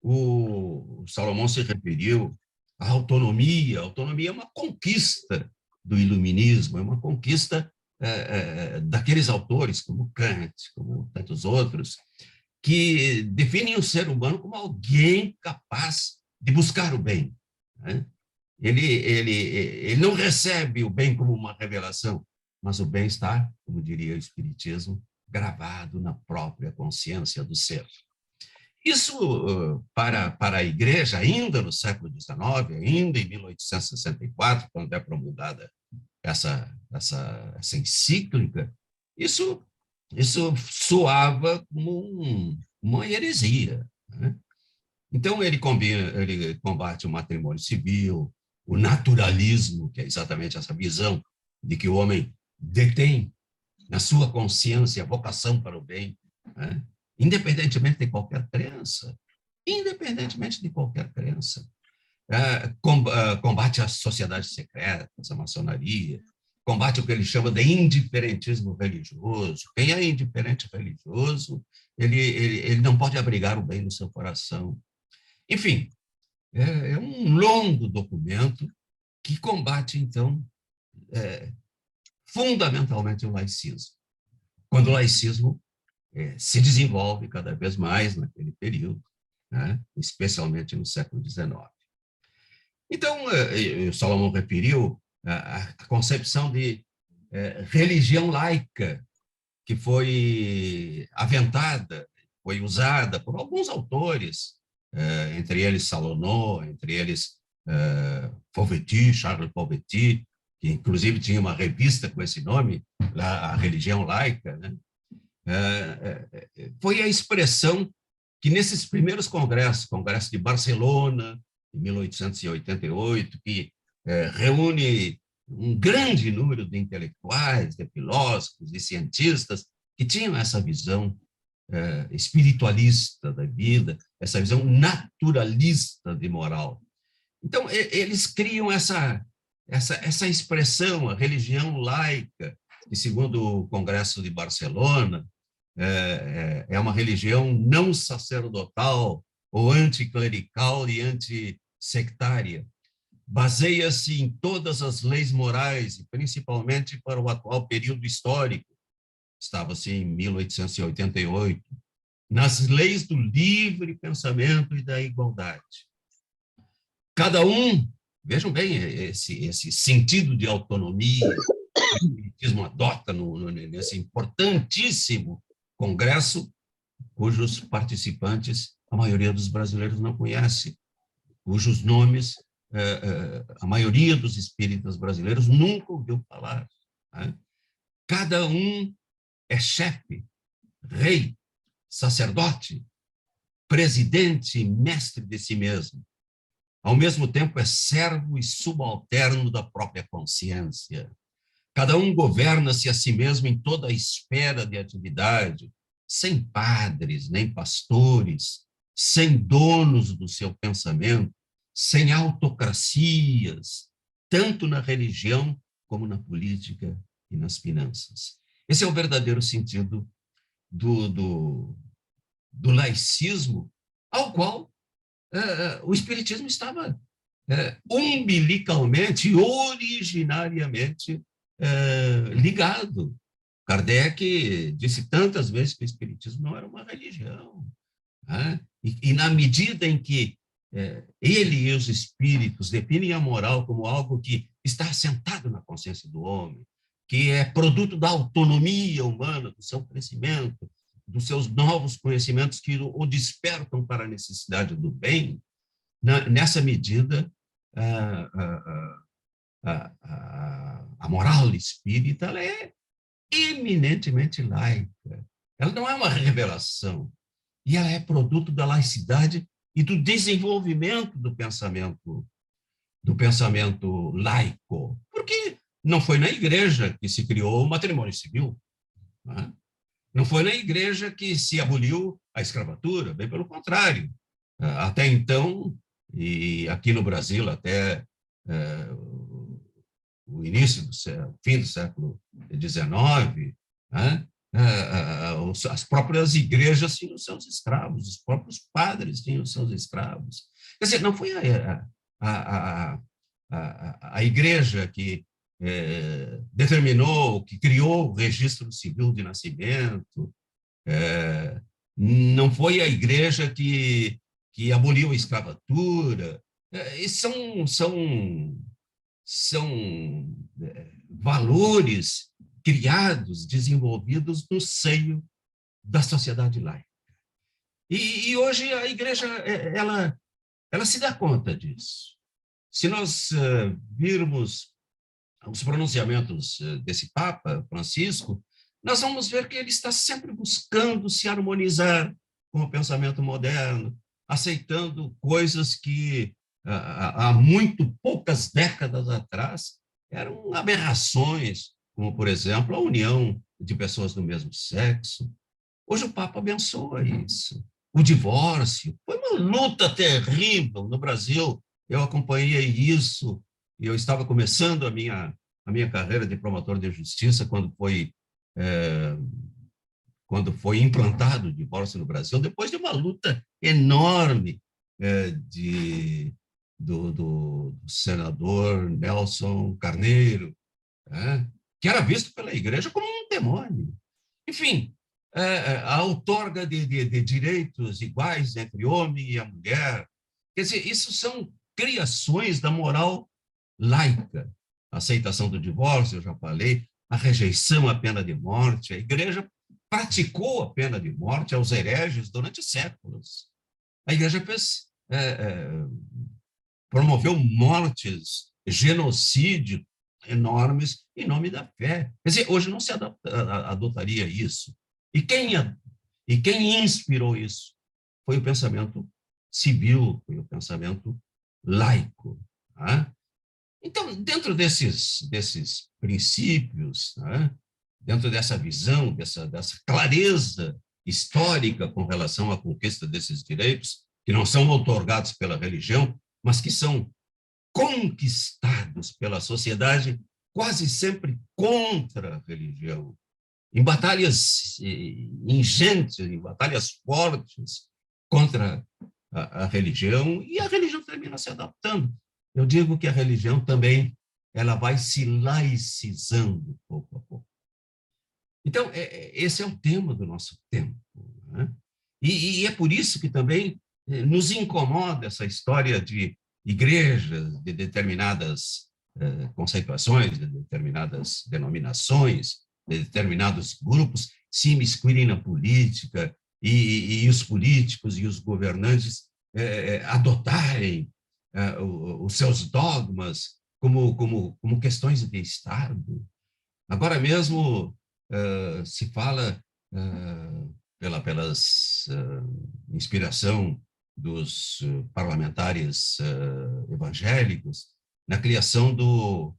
O Salomão se referiu à autonomia. A autonomia é uma conquista do iluminismo, é uma conquista daqueles autores, como Kant, como tantos outros, que definem o ser humano como alguém capaz de buscar o bem, né? Ele não recebe o bem como uma revelação, mas o bem está, como diria o Espiritismo, gravado na própria consciência do ser. Isso, para a Igreja, ainda no século XIX, ainda em 1864, quando é promulgada essa encíclica, isso soava como uma heresia, né? Então, ele combate o matrimônio civil, o naturalismo, que é exatamente essa visão de que o homem detém na sua consciência a vocação para o bem, né? Independentemente de qualquer crença. Combate as sociedades secretas, a maçonaria, combate o que ele chama de indiferentismo religioso. Quem é indiferente religioso, ele não pode abrigar o bem no seu coração. Enfim, é um longo documento que combate, então, fundamentalmente o laicismo. Quando o laicismo se desenvolve cada vez mais naquele período, né? Especialmente no século XIX. Então, o Salomão referiu a concepção de religião laica, que foi aventada, foi usada por alguns autores, entre eles Salonô, entre eles Fauvetti, Charles Fauvetti, que inclusive tinha uma revista com esse nome, a Religião Laica, né? Foi a expressão que nesses primeiros congressos, Congresso de Barcelona, em 1888, que reúne um grande número de intelectuais, de filósofos e cientistas que tinham essa visão espiritualista da vida, essa visão naturalista de moral. Então, eles criam essa expressão, a religião laica, que, segundo o Congresso de Barcelona, é uma religião não sacerdotal ou anticlerical e antissectária. Baseia-se em todas as leis morais, e principalmente para o atual período histórico, estava-se em 1888, nas leis do livre pensamento e da igualdade. Cada um, vejam bem, esse sentido de autonomia que o espiritismo adota nesse importantíssimo congresso, cujos participantes a maioria dos brasileiros não conhece, cujos nomes a maioria dos espíritas brasileiros nunca ouviu falar. Né? Cada um é chefe, rei, sacerdote, presidente e mestre de si mesmo. Ao mesmo tempo é servo e subalterno da própria consciência. Cada um governa-se a si mesmo em toda a esfera de atividade, sem padres nem pastores, sem donos do seu pensamento, sem autocracias, tanto na religião como na política e nas finanças. Esse é o verdadeiro sentido do laicismo, ao qual o espiritismo estava umbilicalmente, originariamente ligado. Kardec disse tantas vezes que o espiritismo não era uma religião. Né? E na medida em que ele e os espíritos definem a moral como algo que está assentado na consciência do homem, que é produto da autonomia humana, do seu crescimento, dos seus novos conhecimentos que o despertam para a necessidade do bem, nessa medida, a moral espírita ela é eminentemente laica. Ela não é uma revelação, e ela é produto da laicidade e do desenvolvimento do pensamento laico, porque não foi na igreja que se criou o matrimônio civil, né? Não foi na igreja que se aboliu a escravatura, bem pelo contrário. Até então, e aqui no Brasil até o início fim do século XIX, né? As próprias igrejas tinham seus escravos, os próprios padres tinham seus escravos. Quer dizer, não foi a igreja que determinou, que criou o registro civil de nascimento, não foi a igreja que aboliu a escravatura. São valores criados, desenvolvidos no seio da sociedade laica. E hoje a igreja ela se dá conta disso. Se nós virmos os pronunciamentos desse Papa Francisco, nós vamos ver que ele está sempre buscando se harmonizar com o pensamento moderno, aceitando coisas que há muito poucas décadas atrás eram aberrações, como, por exemplo, a união de pessoas do mesmo sexo. Hoje o Papa abençoa isso. O divórcio foi uma luta terrível no Brasil. Eu acompanhei isso. Eu estava começando a minha carreira de promotor de justiça quando foi implantado o divórcio no Brasil, depois de uma luta enorme do senador Nelson Carneiro, que era visto pela igreja como um demônio. Enfim, a outorga de direitos iguais entre o homem e a mulher. Quer dizer, isso são criações da moral laica. A aceitação do divórcio, eu já falei, a rejeição à pena de morte. A igreja praticou a pena de morte aos hereges durante séculos. A igreja promoveu mortes, genocídio enormes em nome da fé. Quer dizer, hoje não se adotaria isso. E quem inspirou isso? Foi o pensamento civil, foi o pensamento laico. Tá? Então, dentro desses princípios, tá? Dentro dessa visão, dessa clareza histórica com relação à conquista desses direitos, que não são outorgados pela religião, mas que são conquistados pela sociedade, quase sempre contra a religião, em batalhas ingentes, em batalhas fortes contra a religião, e a religião termina se adaptando. Eu digo que a religião também ela vai se laicizando pouco a pouco. Então, esse é o tema do nosso tempo. Né? E é por isso que também nos incomoda essa história de igrejas, de determinadas conceituações, de determinadas denominações, de determinados grupos se imiscuírem na política e os políticos e os governantes adotarem os seus dogmas como questões de Estado. Agora mesmo se fala, pelas inspiração dos parlamentares evangélicos, na criação do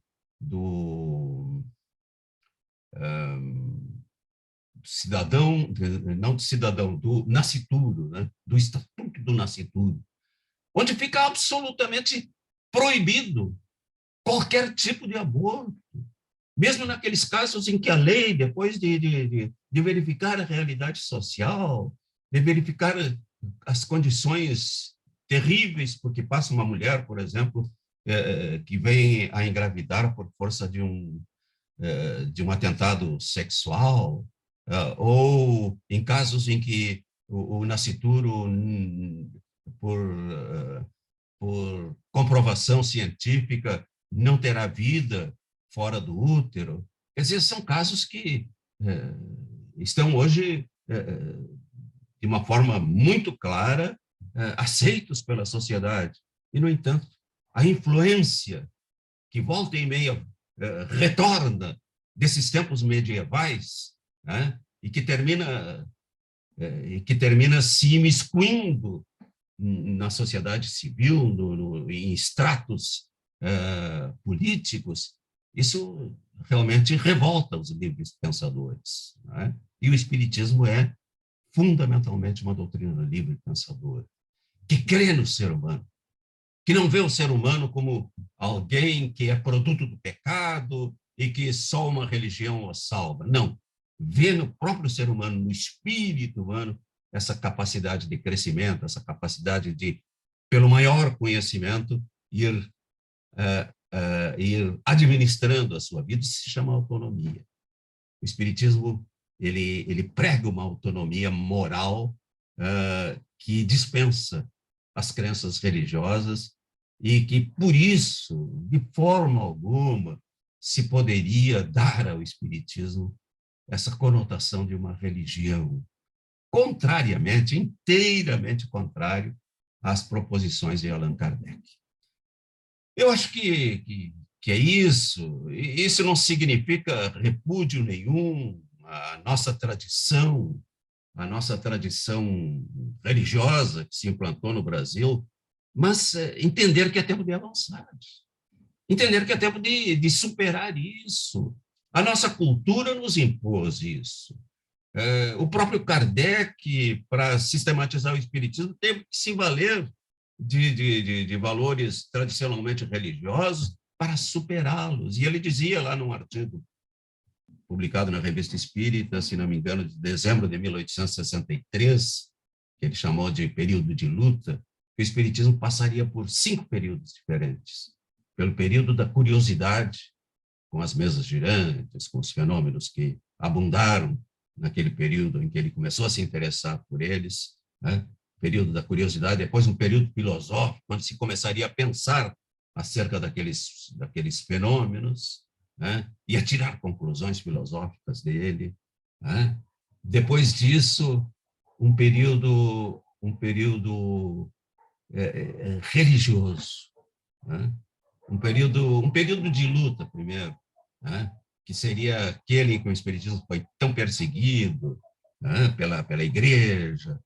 cidadão, não do cidadão, do nascituro, né? Do Estatuto do Nascituro, onde fica absolutamente proibido qualquer tipo de aborto, mesmo naqueles casos em que a lei, depois de verificar a realidade social, de verificar as condições terríveis porque passa uma mulher, por exemplo, que vem a engravidar por força de um atentado sexual, ou em casos em que o nascituro, por comprovação científica, não terá vida fora do útero. Quer dizer, são casos que estão hoje, de uma forma muito clara, aceitos pela sociedade. E, no entanto, a influência que volta e meia retorna desses tempos medievais, né, e que termina se imiscuindo na sociedade civil, em estratos políticos, isso realmente revolta os livres pensadores. Né? E o Espiritismo é fundamentalmente uma doutrina livre pensadora, que crê no ser humano, que não vê o ser humano como alguém que é produto do pecado e que só uma religião o salva. Não. Vê no próprio ser humano, no espírito humano, essa capacidade de crescimento, essa capacidade de, pelo maior conhecimento, ir administrando a sua vida. Isso se chama autonomia. O Espiritismo ele prega uma autonomia moral que dispensa as crenças religiosas e que, por isso, de forma alguma, se poderia dar ao Espiritismo essa conotação de uma religião, contrariamente, inteiramente contrário às proposições de Allan Kardec. Eu acho que é isso. Isso não significa repúdio nenhum à nossa tradição religiosa que se implantou no Brasil, mas entender que é tempo de avançar, entender que é tempo de superar isso. A nossa cultura nos impôs isso. O próprio Kardec, para sistematizar o Espiritismo, teve que se valer de valores tradicionalmente religiosos para superá-los. E ele dizia lá num artigo publicado na Revista Espírita, se não me engano, de dezembro de 1863, que ele chamou de período de luta, que o Espiritismo passaria por 5 períodos diferentes. Pelo período da curiosidade, com as mesas girantes, com os fenômenos que abundaram naquele período em que ele começou a se interessar por eles, né? Período da curiosidade, depois um período filosófico, quando se começaria a pensar acerca daqueles fenômenos, né? E a tirar conclusões filosóficas dele, né? Depois disso, um período religioso, né? um período de luta primeiro, né? Que seria aquele em que o Espiritismo foi tão perseguido, né? pela igreja,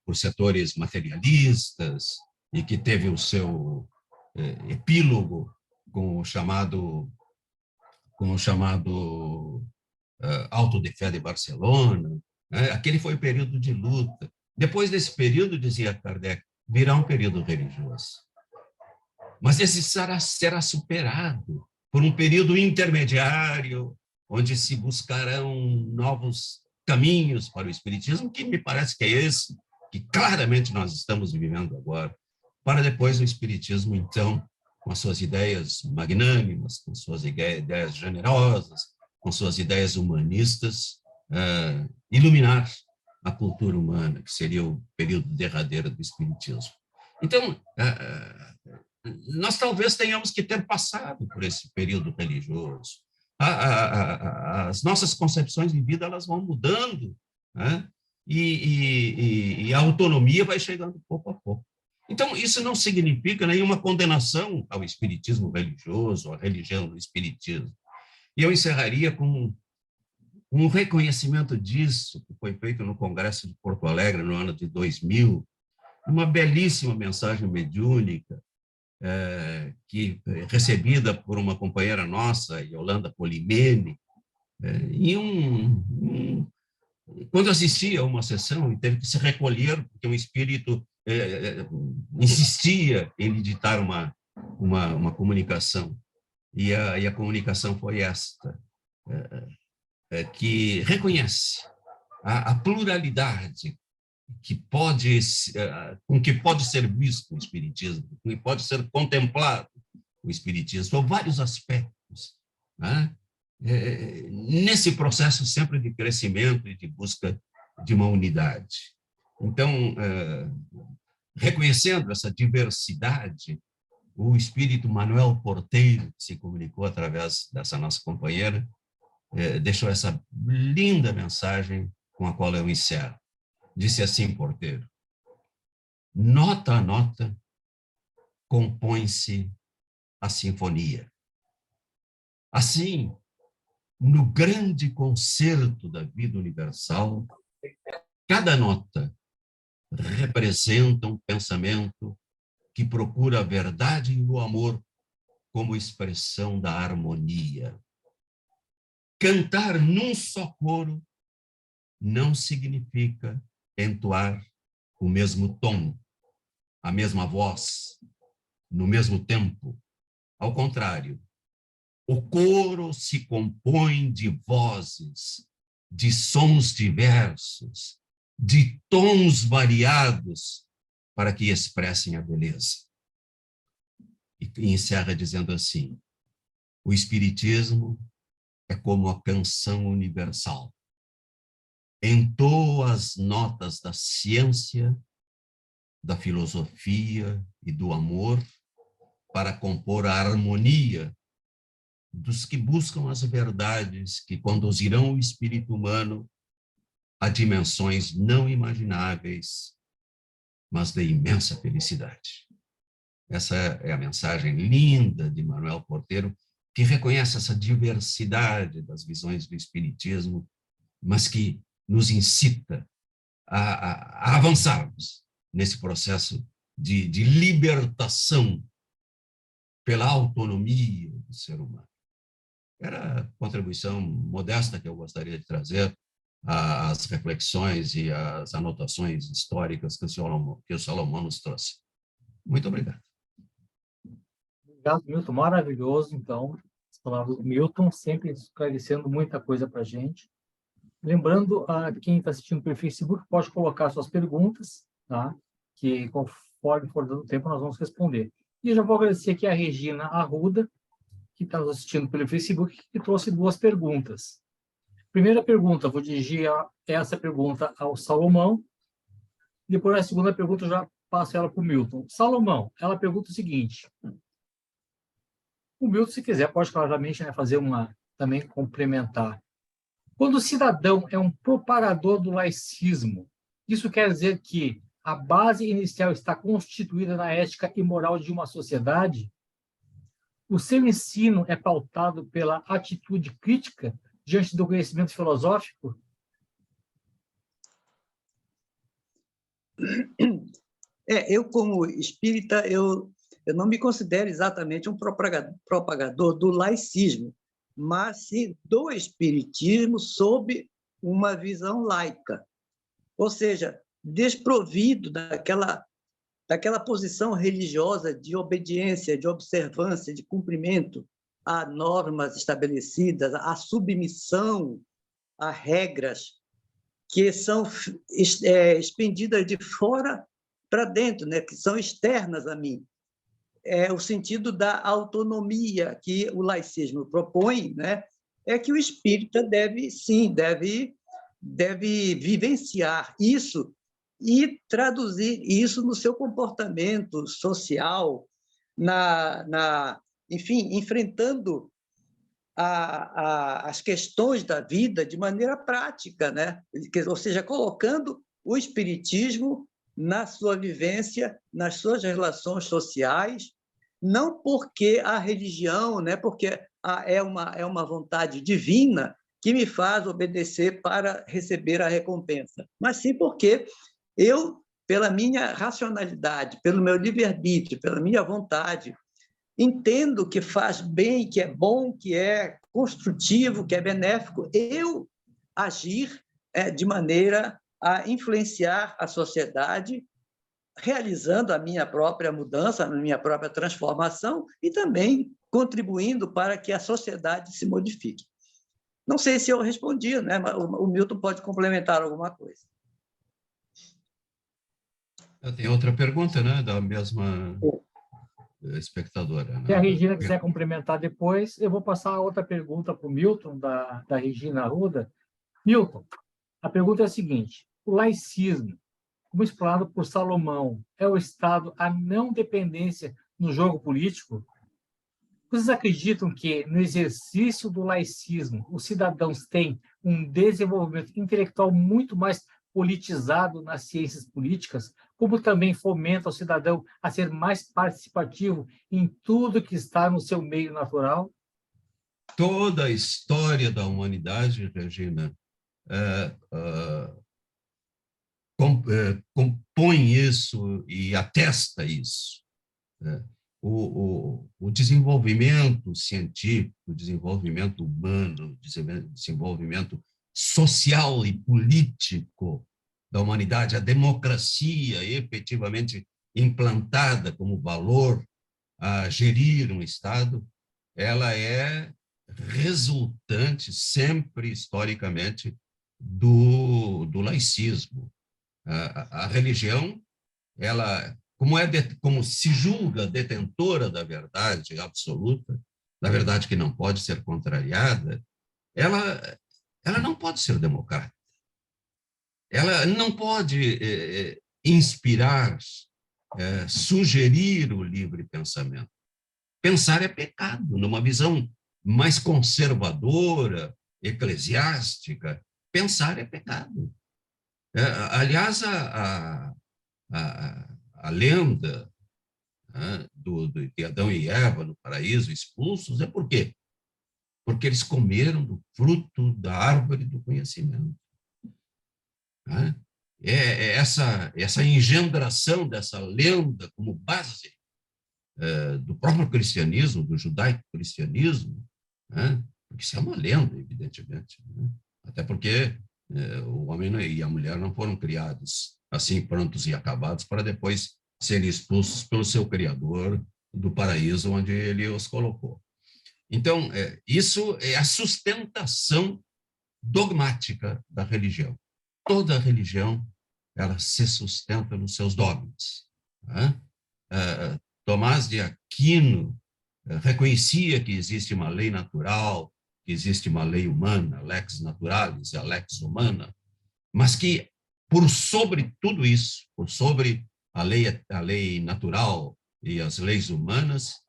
por setores materialistas e que teve o seu epílogo com o chamado Auto de Fé de Barcelona, né? Aquele foi o período de luta. Depois desse período, dizia Kardec, virá um período religioso. Mas esse será superado por um período intermediário, onde se buscarão novos caminhos para o espiritismo, que me parece que é esse que claramente nós estamos vivendo agora, para depois o espiritismo, então, com as suas ideias magnânimas, com suas ideias generosas, com suas ideias humanistas, iluminar a cultura humana, que seria o período derradeiro do espiritismo. Então, nós talvez tenhamos que ter passado por esse período religioso. As nossas concepções de vida elas vão mudando, né? E a autonomia vai chegando pouco a pouco. Então, isso não significa nenhuma condenação ao espiritismo religioso, à religião do espiritismo. E eu encerraria com um reconhecimento disso, que foi feito no Congresso de Porto Alegre, no ano de 2000, uma belíssima mensagem mediúnica, que recebida por uma companheira nossa, Yolanda Polimene, quando assistia a uma sessão e teve que se recolher, porque um espírito insistia em lhe ditar uma comunicação. E a comunicação foi esta, que reconhece a pluralidade com que pode ser visto o espiritismo, com que pode ser contemplado o espiritismo, por vários aspectos, né? Nesse processo sempre de crescimento e de busca de uma unidade. Então, reconhecendo essa diversidade, o espírito Manuel Porteiro, que se comunicou através dessa nossa companheira, deixou essa linda mensagem com a qual eu encerro. Disse assim, Porteiro: nota a nota compõe-se a sinfonia. Assim, no grande concerto da vida universal, cada nota representa um pensamento que procura a verdade e o amor como expressão da harmonia. Cantar num só coro não significa entoar o mesmo tom, a mesma voz, no mesmo tempo. Ao contrário, o coro se compõe de vozes, de sons diversos, de tons variados, para que expressem a beleza. E encerra dizendo assim: o espiritismo é como a canção universal. Entoa as notas da ciência, da filosofia e do amor para compor a harmonia dos que buscam as verdades que conduzirão o espírito humano a dimensões não imagináveis, mas de imensa felicidade. Essa é a mensagem linda de Manuel Porteiro, que reconhece essa diversidade das visões do espiritismo, mas que nos incita a avançarmos nesse processo de libertação pela autonomia do ser humano. Era a contribuição modesta que eu gostaria de trazer às reflexões e às anotações históricas que o Salomão nos trouxe. Muito obrigado. Obrigado, Milton. Maravilhoso, então. As palavras do Milton, sempre esclarecendo muita coisa para a gente. Lembrando a quem está assistindo pelo Facebook, pode colocar suas perguntas, tá? Que conforme for dando tempo, nós vamos responder. E já vou agradecer aqui a Regina Arruda, que está nos assistindo pelo Facebook, que trouxe duas perguntas. Primeira pergunta, vou dirigir essa pergunta ao Salomão. Depois, a segunda pergunta, eu já passo ela para o Milton. Salomão, ela pergunta o seguinte: o Milton, se quiser, pode claramente, né, fazer também complementar. Quando o cidadão é um propagador do laicismo, isso quer dizer que a base inicial está constituída na ética e moral de uma sociedade? O seu ensino é pautado pela atitude crítica diante do conhecimento filosófico? Eu, como espírita, eu não me considero exatamente um propagador do laicismo, mas sim do espiritismo sob uma visão laica, ou seja, desprovido daquela posição religiosa de obediência, de observância, de cumprimento a normas estabelecidas, a submissão a regras que são expendidas de fora para dentro, né? Que são externas a mim. É o sentido da autonomia que o laicismo propõe, né? É que o espírita deve vivenciar isso e traduzir isso no seu comportamento social, enfim, enfrentando as questões da vida de maneira prática, né? Ou seja, colocando o espiritismo na sua vivência, nas suas relações sociais, não porque a religião, né? Porque é uma vontade divina que me faz obedecer para receber a recompensa, mas sim porque eu, pela minha racionalidade, pelo meu livre-arbítrio, pela minha vontade, entendo que faz bem, que é bom, que é construtivo, que é benéfico, eu agir de maneira a influenciar a sociedade, realizando a minha própria mudança, a minha própria transformação e também contribuindo para que a sociedade se modifique. Não sei se eu respondi, né? Mas o Milton pode complementar alguma coisa. Tem outra pergunta, né, da mesma espectadora. Se a Regina quiser complementar depois, eu vou passar a outra pergunta para o Milton, da Regina Arruda. Milton, a pergunta é a seguinte: o laicismo, como explorado por Salomão, é o Estado a não dependência no jogo político? Vocês acreditam que, no exercício do laicismo, os cidadãos têm um desenvolvimento intelectual muito mais politizado nas ciências políticas, como também fomenta o cidadão a ser mais participativo em tudo que está no seu meio natural? Toda a história da humanidade, Regina, compõe isso e atesta isso. O desenvolvimento científico, o desenvolvimento humano, o desenvolvimento social e político da humanidade, a democracia efetivamente implantada como valor a gerir um Estado, ela é resultante, sempre historicamente, do laicismo. A religião, ela, como se julga detentora da verdade absoluta, da verdade que não pode ser contrariada, ela não pode ser democrática. Ela não pode inspirar, sugerir o livre pensamento. Pensar é pecado, numa visão mais conservadora, eclesiástica, pensar é pecado. Aliás, a lenda de Adão e Eva no paraíso, expulsos, é por quê? Porque eles comeram do fruto da árvore do conhecimento. Essa engendração dessa lenda como base do próprio cristianismo, do judaico-cristianismo, porque isso é uma lenda, evidentemente, até porque o homem e a mulher não foram criados assim, prontos e acabados, para depois serem expulsos pelo seu Criador do paraíso onde ele os colocou. Então, isso é a sustentação dogmática da religião. Toda religião, ela se sustenta nos seus dogmas. Tomás de Aquino reconhecia que existe uma lei natural, que existe uma lei humana, lex naturalis e a lex humana, mas que, por sobre tudo isso, por sobre a lei natural e as leis humanas,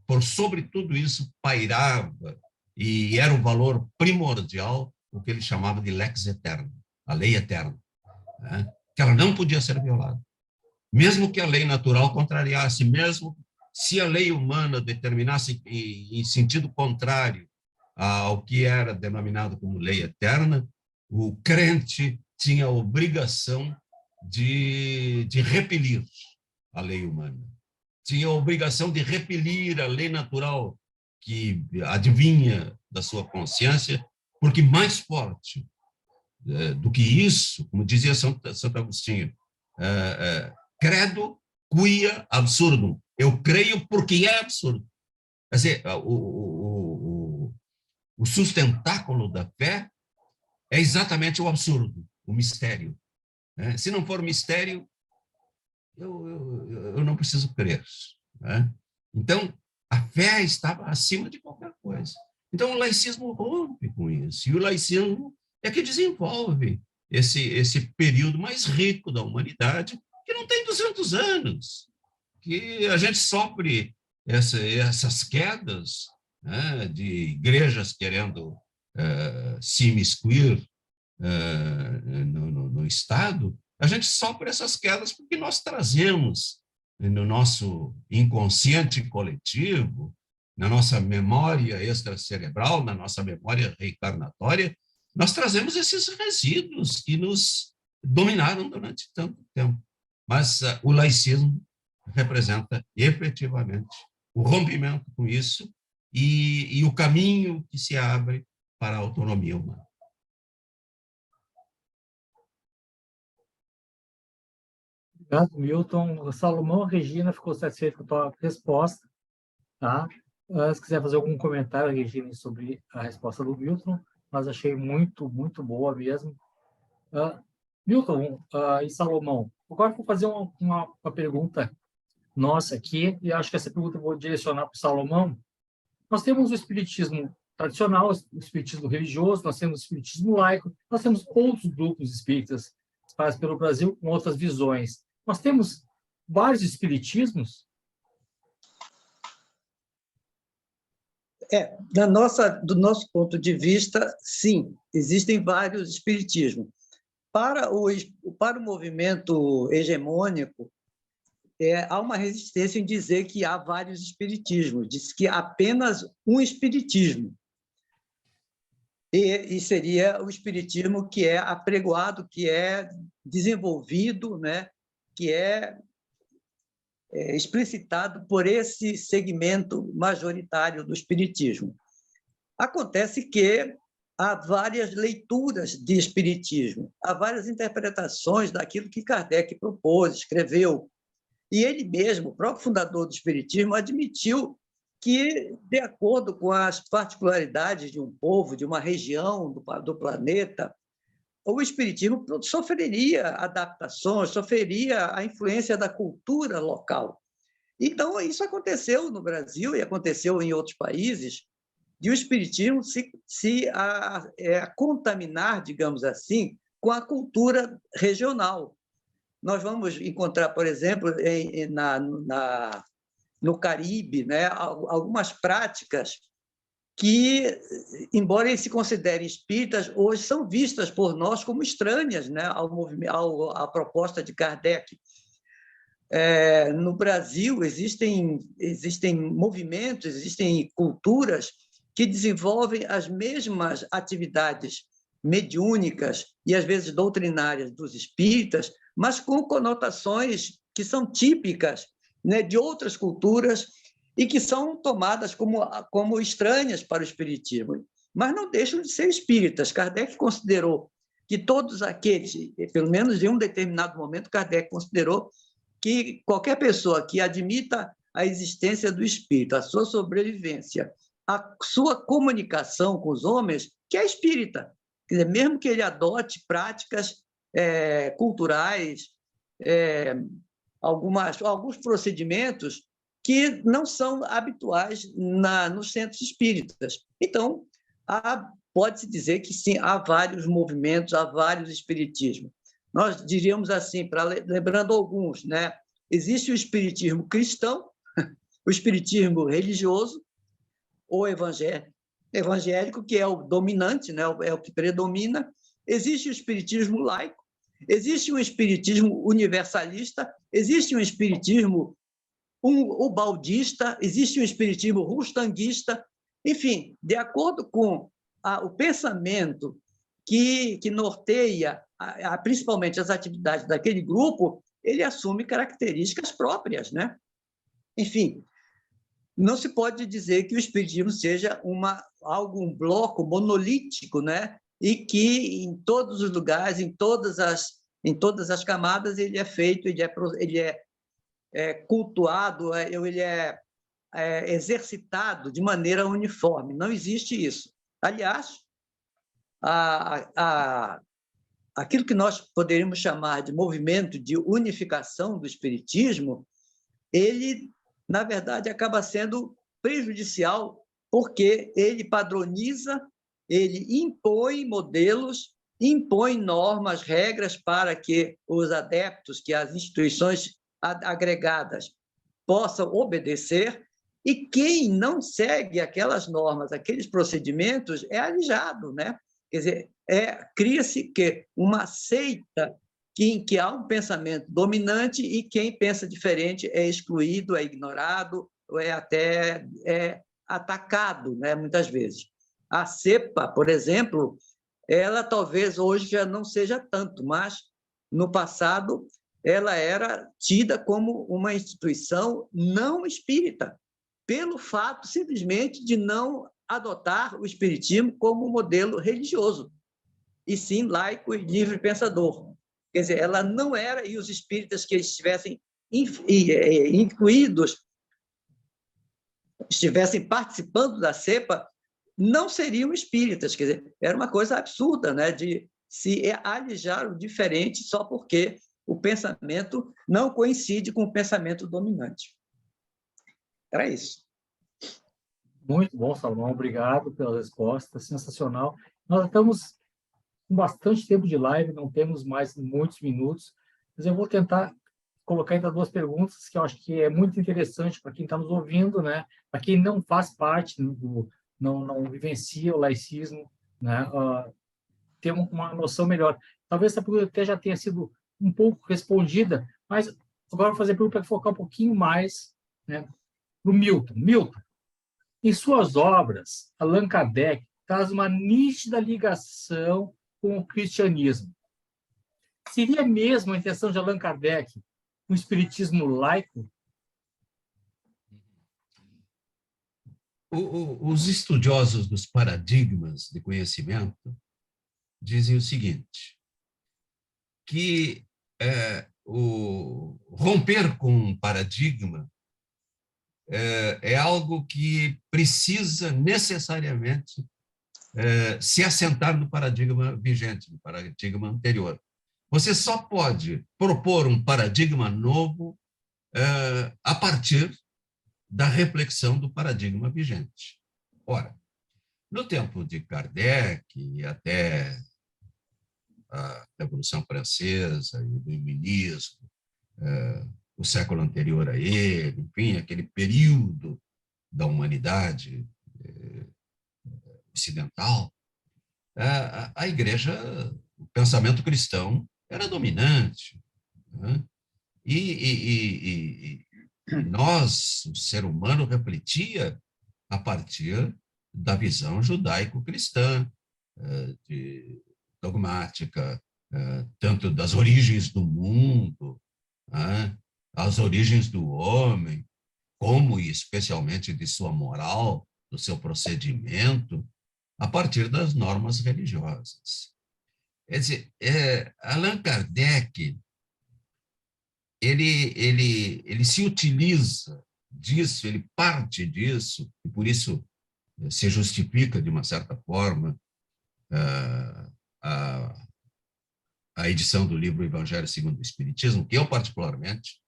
por sobre tudo isso pairava e era o valor primordial o que ele chamava de lex eterna, a lei eterna, que ela não podia ser violada. Mesmo que a lei natural contrariasse, mesmo se a lei humana determinasse em sentido contrário ao que era denominado como lei eterna, o crente tinha a obrigação de repelir a lei humana. Tinha a obrigação de repelir a lei natural que adivinha da sua consciência, porque mais forte do que isso, como dizia Santo Agostinho, credo quia absurdum. Eu creio porque é absurdo. Quer dizer, o sustentáculo da fé é exatamente o absurdo, o mistério. Se não for mistério, eu não preciso crer. Então, a fé estava acima de qualquer coisa. Então, o laicismo rompe com isso. E o laicismo é que desenvolve esse período mais rico da humanidade, que não tem 200 anos, que a gente sofre essas quedas, né, de igrejas querendo se imiscuir no Estado. A gente sofre essas quedas porque nós trazemos no nosso inconsciente coletivo, na nossa memória extracerebral, na nossa memória reencarnatória, nós trazemos esses resíduos que nos dominaram durante tanto tempo. Mas o laicismo representa efetivamente o rompimento com isso e o caminho que se abre para a autonomia humana. Obrigado, Milton. Salomão, Regina, ficou satisfeito com a tua resposta, tá? Se quiser fazer algum comentário, Regina, sobre a resposta do Milton, mas achei muito, muito boa mesmo. Milton e Salomão, agora vou fazer uma pergunta nossa aqui, e acho que essa pergunta eu vou direcionar para o Salomão. Nós temos o espiritismo tradicional, o espiritismo religioso, nós temos o espiritismo laico, nós temos outros grupos espíritas espalhados pelo Brasil com outras visões. Nós temos vários espiritismos. Do nosso ponto de vista, sim, existem vários espiritismos. Para o movimento hegemônico, há uma resistência em dizer que há vários espiritismos, diz que há apenas um espiritismo. E seria o espiritismo que é apregoado, que é desenvolvido, né, que é explicitado por esse segmento majoritário do espiritismo. Acontece que há várias leituras de espiritismo, há várias interpretações daquilo que Kardec propôs, escreveu. E ele mesmo, o próprio fundador do espiritismo, admitiu que, de acordo com as particularidades de um povo, de uma região do planeta, o espiritismo sofreria adaptações, sofreria a influência da cultura local. Então, isso aconteceu no Brasil e aconteceu em outros países, de o espiritismo se contaminar, digamos assim, com a cultura regional. Nós vamos encontrar, por exemplo, no Caribe, né, algumas práticas que, embora eles se considerem espíritas, hoje são vistas por nós como estranhas, né, à proposta de Kardec. No Brasil, existem movimentos, existem culturas que desenvolvem as mesmas atividades mediúnicas e, às vezes, doutrinárias dos espíritas, mas com conotações que são típicas, né, de outras culturas e que são tomadas como estranhas para o espiritismo, mas não deixam de ser espíritas. Kardec considerou que todos aqueles, pelo menos em um determinado momento, Kardec considerou que qualquer pessoa que admita a existência do espírito, a sua sobrevivência, a sua comunicação com os homens, que é espírita. Quer dizer, mesmo que ele adote práticas culturais, alguns procedimentos que não são habituais nos centros espíritas. Então, pode-se dizer que, sim, há vários movimentos, há vários espiritismos. Nós diríamos assim, lembrando alguns, né? Existe o espiritismo cristão, o espiritismo religioso, ou evangélico, que é o dominante, né? É o que predomina. Existe o espiritismo laico, existe um espiritismo universalista, existe um espiritismo ubaldista, existe um espiritismo rustanguista. Enfim, de acordo com o pensamento que norteia principalmente as atividades daquele grupo, ele assume características próprias, né? Enfim, não se pode dizer que o espiritismo seja um bloco monolítico, né? E que em todos os lugares, em todas as camadas, ele é feito, ele é cultuado, ele é exercitado de maneira uniforme. Não existe isso. Aliás, aquilo que nós poderíamos chamar de movimento de unificação do espiritismo, ele, na verdade, acaba sendo prejudicial, porque ele padroniza, ele impõe modelos, impõe normas, regras para que os adeptos, que as instituições agregadas possam obedecer, e quem não segue aquelas normas, aqueles procedimentos, é alijado, né? Quer dizer, cria-se uma seita em que há um pensamento dominante e quem pensa diferente é excluído, é ignorado, ou até atacado, né, muitas vezes. A CEPA, por exemplo, ela talvez hoje já não seja tanto, mas no passado ela era tida como uma instituição não espírita, pelo fato simplesmente de não adotar o espiritismo como modelo religioso, e sim laico e livre pensador. Quer dizer, ela não era, e os espíritas que estivessem incluídos, estivessem participando da CEPA, não seriam espíritas. Quer dizer, era uma coisa absurda, né, de se alijar o diferente só porque o pensamento não coincide com o pensamento dominante. Era isso. Muito bom, Salomão. Obrigado pela resposta. Sensacional. Nós estamos com bastante tempo de live, não temos mais muitos minutos, mas eu vou tentar colocar ainda duas perguntas que eu acho que é muito interessante para quem está nos ouvindo, né? Para quem não faz parte não vivencia o laicismo, né? Ter uma noção melhor. Talvez essa pergunta até já tenha sido um pouco respondida, mas agora vou fazer a pergunta para focar um pouquinho mais, né, no Milton. Milton, em suas obras, Allan Kardec traz uma nítida ligação com o cristianismo. Seria mesmo a intenção de Allan Kardec um espiritismo laico? Os estudiosos dos paradigmas de conhecimento dizem o seguinte, que o romper com um paradigma é algo que precisa necessariamente se assentar no paradigma vigente, no paradigma anterior. Você só pode propor um paradigma novo a partir da reflexão do paradigma vigente. Ora, no tempo de Kardec e até a Revolução Francesa e do Iluminismo, o século anterior a ele, enfim, aquele período da humanidade ocidental, a igreja, o pensamento cristão era dominante, né? E nós, o ser humano, refletia a partir da visão judaico-cristã, dogmática, tanto das origens do mundo, as origens do homem, como e especialmente de sua moral, do seu procedimento, a partir das normas religiosas. Quer dizer, Allan Kardec, ele se utiliza disso, ele parte disso, e por isso se justifica, de uma certa forma, a edição do livro Evangelho segundo o Espiritismo, que eu, particularmente,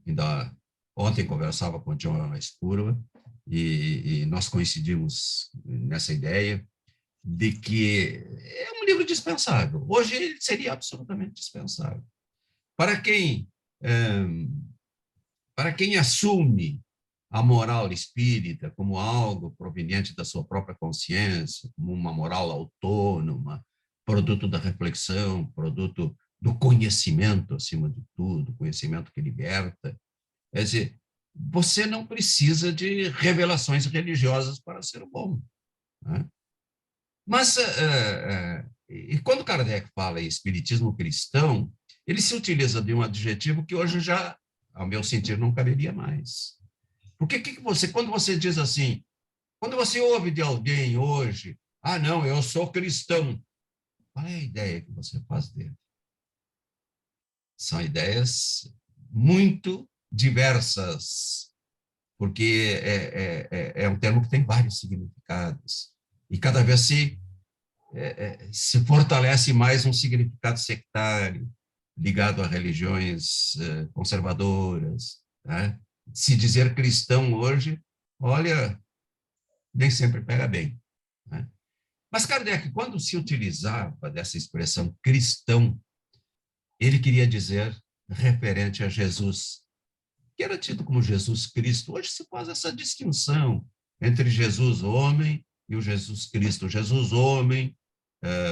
ainda ontem conversava com o John Espurva, e nós coincidimos nessa ideia de que é um livro dispensável. Hoje ele seria absolutamente dispensável. Para quem assume a moral espírita como algo proveniente da sua própria consciência, como uma moral autônoma, produto da reflexão, produto do conhecimento, acima de tudo, conhecimento que liberta. Quer dizer, você não precisa de revelações religiosas para ser bom, né? Mas E quando Kardec fala em espiritismo cristão, ele se utiliza de um adjetivo que hoje já, ao meu sentir, não caberia mais. Porque quando você diz assim, quando você ouve de alguém hoje, ah, não, eu sou cristão, qual é a ideia que você faz dele? São ideias muito diversas, porque é um termo que tem vários significados, e cada vez se fortalece mais um significado sectário, ligado a religiões conservadoras. Né? Se dizer cristão hoje, olha, nem sempre pega bem. Né? Mas Kardec, quando se utilizava dessa expressão cristão, ele queria dizer referente a Jesus, que era tido como Jesus Cristo. Hoje se faz essa distinção entre Jesus homem e o Jesus Cristo. O Jesus homem,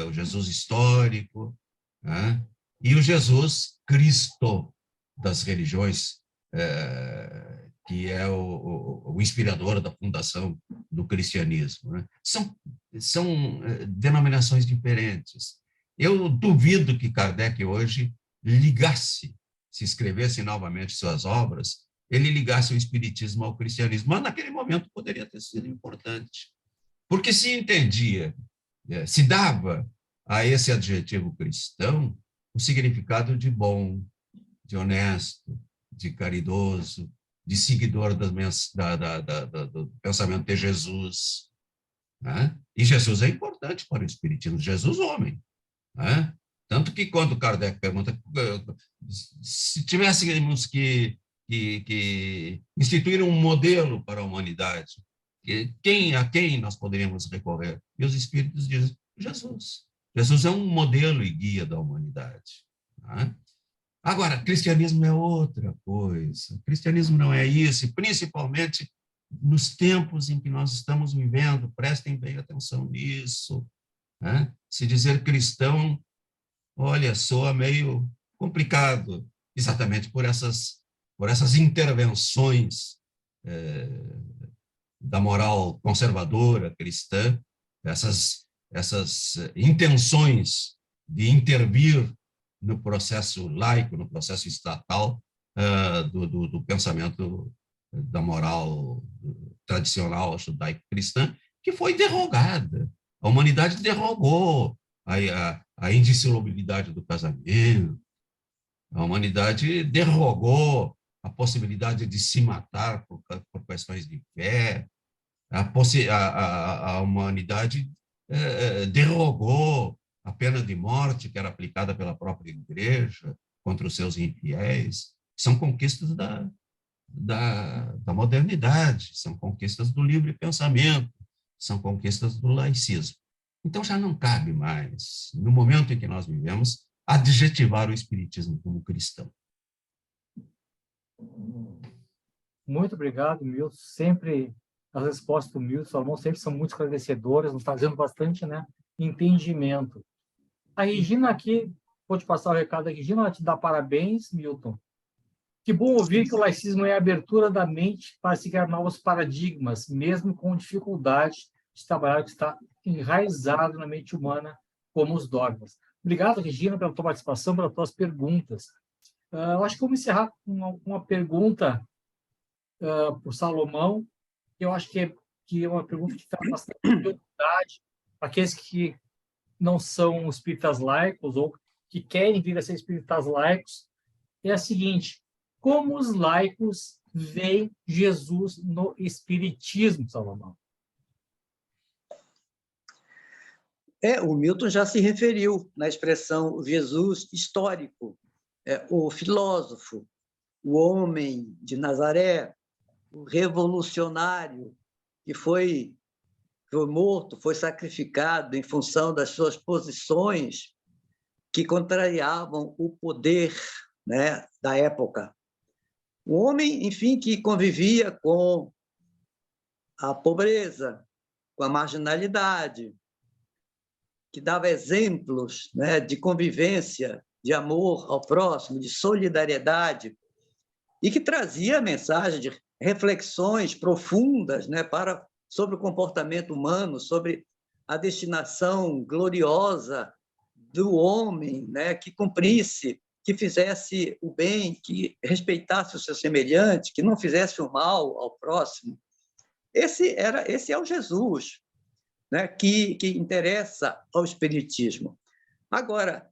o Jesus histórico, né? E o Jesus Cristo das religiões, que é o inspirador da fundação do cristianismo. Né? São denominações diferentes. Eu duvido que Kardec hoje ligasse, se escrevesse novamente suas obras, ele ligasse o espiritismo ao cristianismo, mas naquele momento poderia ter sido importante, porque se entendia, se dava a esse adjetivo cristão o significado de bom, de honesto, de caridoso, de seguidor do pensamento de Jesus. Né? E Jesus é importante para o espiritismo, Jesus homem. Né? Tanto que quando Kardec pergunta, se tivéssemos que instituir um modelo para a humanidade, a quem nós poderíamos recorrer? E os espíritos dizem, Jesus. Jesus é um modelo e guia da humanidade. Né? Agora, cristianismo é outra coisa. Cristianismo não é isso, e principalmente nos tempos em que nós estamos vivendo, prestem bem atenção nisso. Né? Se dizer cristão, olha, soa meio complicado, exatamente por essas intervenções da moral conservadora cristã, essas intenções de intervir no processo laico, no processo estatal do pensamento da moral tradicional judaico-cristã, que foi derrogada. A humanidade derrogou a indissolubilidade do casamento, a humanidade derrogou a possibilidade de se matar por questões de fé, a humanidade derrogou a pena de morte que era aplicada pela própria igreja contra os seus infiéis. São conquistas da modernidade, são conquistas do livre pensamento, são conquistas do laicismo. Então, já não cabe mais, no momento em que nós vivemos, adjetivar o espiritismo como cristão. Muito obrigado, Milton. Sempre as respostas do Milton Salomão sempre são muito esclarecedoras, nos trazendo bastante, né, entendimento. A Regina aqui, vou te passar o recado da Regina, ela te dá parabéns, Milton. Que bom ouvir que o laicismo é a abertura da mente para se criar novos paradigmas, mesmo com dificuldade de trabalhar o que está enraizado na mente humana, como os dogmas. Obrigado, Regina, pela tua participação, pelas tuas perguntas. Eu acho que vamos encerrar com uma pergunta para o Salomão. Eu acho que é uma pergunta que traz bastante curiosidade. Aqueles que não são espíritas laicos ou que querem vir a ser espíritas laicos, é a seguinte: como os laicos veem Jesus no espiritismo, Salomão? O Milton já se referiu na expressão Jesus histórico, o filósofo, o homem de Nazaré, o revolucionário que foi morto, foi sacrificado em função das suas posições que contrariavam o poder, né, da época. O homem, enfim, que convivia com a pobreza, com a marginalidade, que dava exemplos, né, de convivência, de amor ao próximo, de solidariedade, e que trazia a mensagem de reflexões profundas, né, sobre o comportamento humano, sobre a destinação gloriosa do homem, né, que cumprisse, que fizesse o bem, que respeitasse o seu semelhante, que não fizesse o mal ao próximo. Esse é o Jesus, né, que interessa ao Espiritismo. Agora,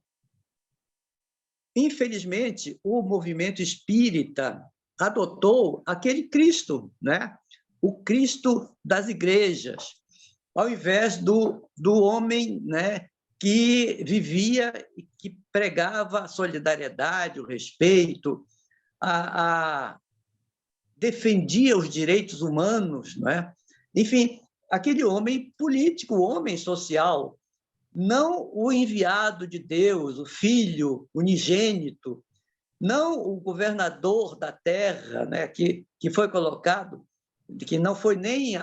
infelizmente, o movimento espírita adotou aquele Cristo, né? O Cristo das igrejas, ao invés do homem, né, que vivia e que pregava a solidariedade, o respeito, defendia os direitos humanos, né? Enfim, aquele homem político, o homem social, não o enviado de Deus, o filho unigênito, não o governador da terra, né, que foi colocado, que não foi nem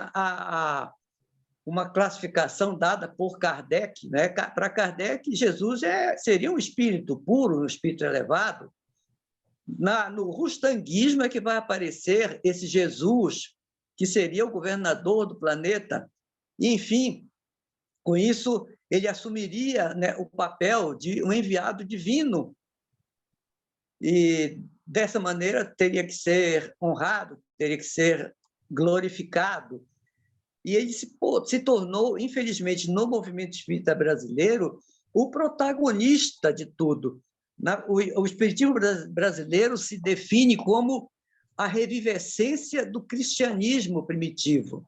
uma classificação dada por Kardec, né? Para Kardec, Jesus seria um espírito puro, um espírito elevado. No rustanguismo é que vai aparecer esse Jesus, que seria o governador do planeta. E, enfim, com isso, ele assumiria, né, o papel de um enviado divino. E, dessa maneira, teria que ser honrado, teria que ser glorificado. E ele se tornou, infelizmente, no movimento espírita brasileiro, o protagonista de tudo. O espiritismo brasileiro se define como a revivescência do cristianismo primitivo.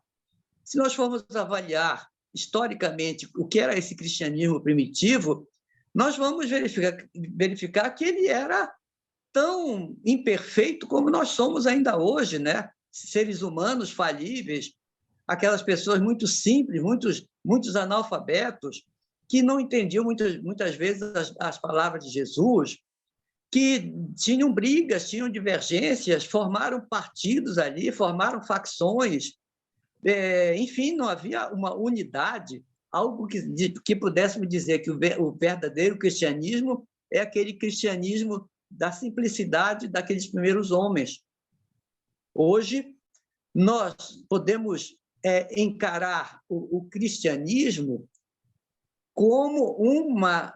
Se nós formos avaliar historicamente o que era esse cristianismo primitivo, nós vamos verificar que ele era tão imperfeito como nós somos ainda hoje, né? Seres humanos falíveis, aquelas pessoas muito simples, muitos analfabetos, que não entendiam muitas vezes as palavras de Jesus, que tinham brigas, tinham divergências, formaram partidos ali, formaram facções. Enfim, não havia uma unidade, algo que pudéssemos dizer que o verdadeiro cristianismo é aquele cristianismo da simplicidade daqueles primeiros homens. Hoje, nós podemos encarar o cristianismo como uma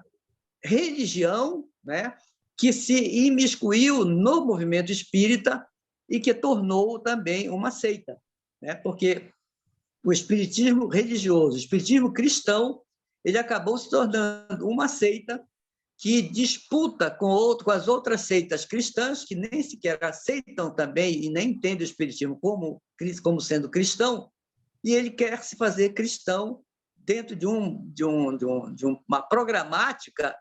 religião, né, que se imiscuiu no movimento espírita e que tornou também uma seita, né? Porque o espiritismo religioso, o espiritismo cristão, ele acabou se tornando uma seita que disputa com as outras seitas cristãs, que nem sequer aceitam também e nem entendem o espiritismo como sendo cristão, e ele quer se fazer cristão dentro de uma programática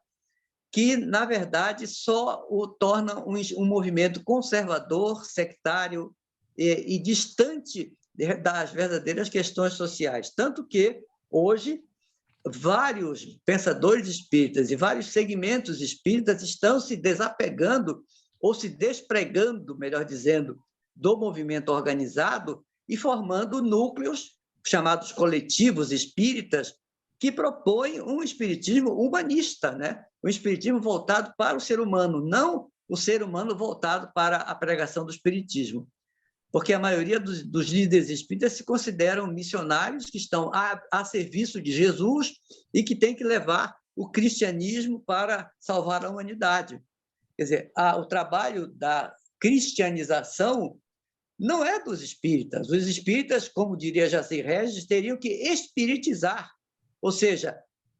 que, na verdade, só o torna um movimento conservador, sectário e distante das verdadeiras questões sociais. Tanto que, hoje, vários pensadores espíritas e vários segmentos espíritas estão se desapegando ou se despregando, melhor dizendo, do movimento organizado e formando núcleos chamados coletivos espíritas que propõem um espiritismo humanista, né? Um espiritismo voltado para o ser humano, não o ser humano voltado para a pregação do espiritismo. Porque a maioria dos líderes espíritas se consideram missionários que estão a serviço de Jesus e que têm que levar o cristianismo para salvar a humanidade. Quer dizer, o trabalho da cristianização não é dos espíritas. Os espíritas, como diria Jacir Regis, teriam que espiritizar, ou seja,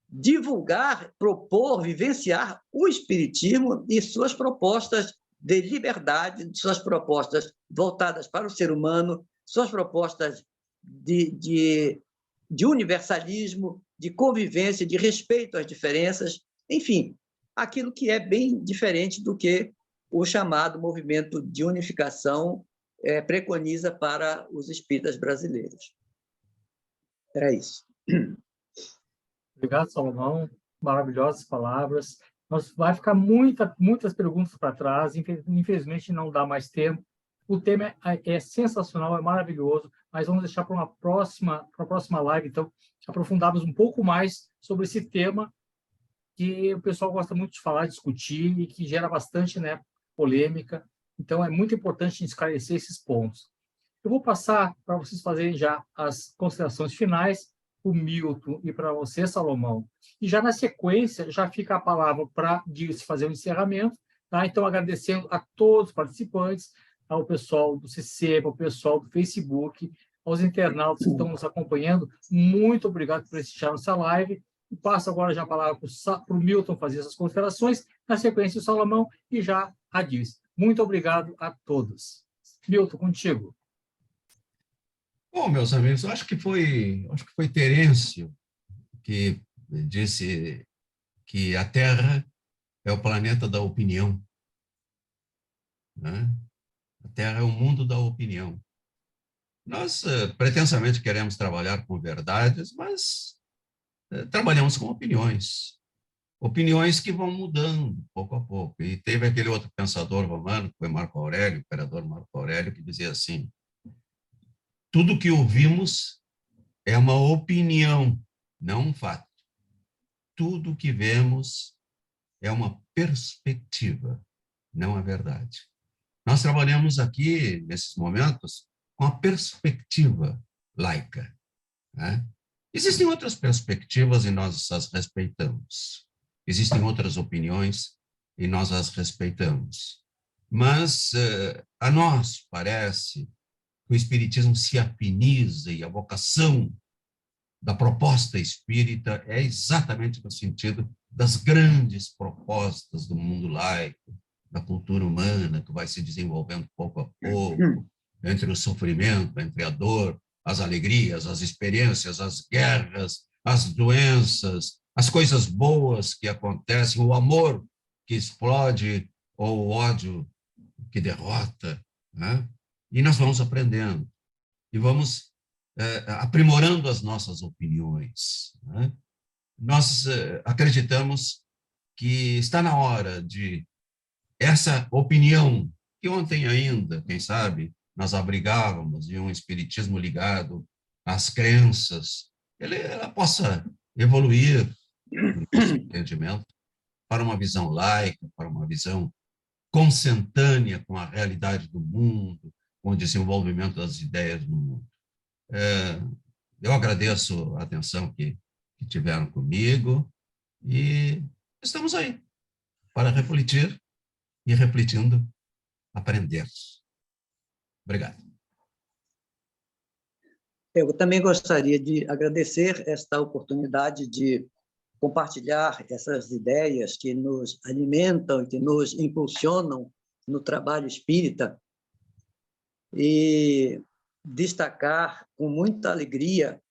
divulgar, propor, vivenciar o espiritismo e suas propostas de liberdade, suas propostas voltadas para o ser humano, suas propostas de universalismo, de convivência, de respeito às diferenças, enfim, aquilo que é bem diferente do que o chamado movimento de unificação preconiza para os espíritas brasileiros. Era isso. Obrigado, Salomão. Maravilhosas palavras. Vai ficar muitas perguntas para trás. Infelizmente, não dá mais tempo. O tema é sensacional, é maravilhoso, mas vamos deixar para a próxima live, então, aprofundarmos um pouco mais sobre esse tema que o pessoal gosta muito de falar, discutir e que gera bastante, né, polêmica. Então, é muito importante esclarecer esses pontos. Eu vou passar para vocês fazerem já as considerações finais o Milton e para você, Salomão. E já na sequência, já fica a palavra para Dirce fazer o encerramento. Tá? Então, agradecendo a todos os participantes, ao pessoal do CC, ao pessoal do Facebook, aos internautas que estão nos acompanhando. Muito obrigado por assistir a nossa live. E passo agora já a palavra para o Milton fazer essas considerações, na sequência o Salomão e já a Dirce. Muito obrigado a todos. Milton, contigo. Bom, meus amigos, eu acho que foi Terêncio que disse que a Terra é o planeta da opinião, né? A Terra é o mundo da opinião. Nós pretensamente queremos trabalhar com verdades, mas trabalhamos com opiniões. Opiniões que vão mudando pouco a pouco. E teve aquele outro pensador romano, que foi Marco Aurélio, o imperador Marco Aurélio, que dizia assim: tudo que ouvimos é uma opinião, não um fato. Tudo que vemos é uma perspectiva, não a verdade. Nós trabalhamos aqui, nesses momentos, com a perspectiva laica, né? Existem outras perspectivas e nós as respeitamos. Existem outras opiniões e nós as respeitamos. Mas a nós parece que o Espiritismo se afiniza e a vocação da proposta espírita é exatamente no sentido das grandes propostas do mundo laico, da cultura humana, que vai se desenvolvendo pouco a pouco, entre o sofrimento, entre a dor, as alegrias, as experiências, as guerras, as doenças, as coisas boas que acontecem, o amor que explode ou o ódio que derrota, né? E nós vamos aprendendo e vamos aprimorando as nossas opiniões, né? Nós acreditamos que está na hora de essa opinião, que ontem ainda, quem sabe, nós abrigávamos de um espiritismo ligado às crenças, ela possa evoluir no nosso entendimento para uma visão laica, para uma visão consentânea com a realidade do mundo, com o desenvolvimento das ideias no mundo. Eu agradeço a atenção que tiveram comigo e estamos aí para refletir e, refletindo, aprender. Obrigado. Eu também gostaria de agradecer esta oportunidade de compartilhar essas ideias que nos alimentam, que nos impulsionam no trabalho espírita e destacar com muita alegria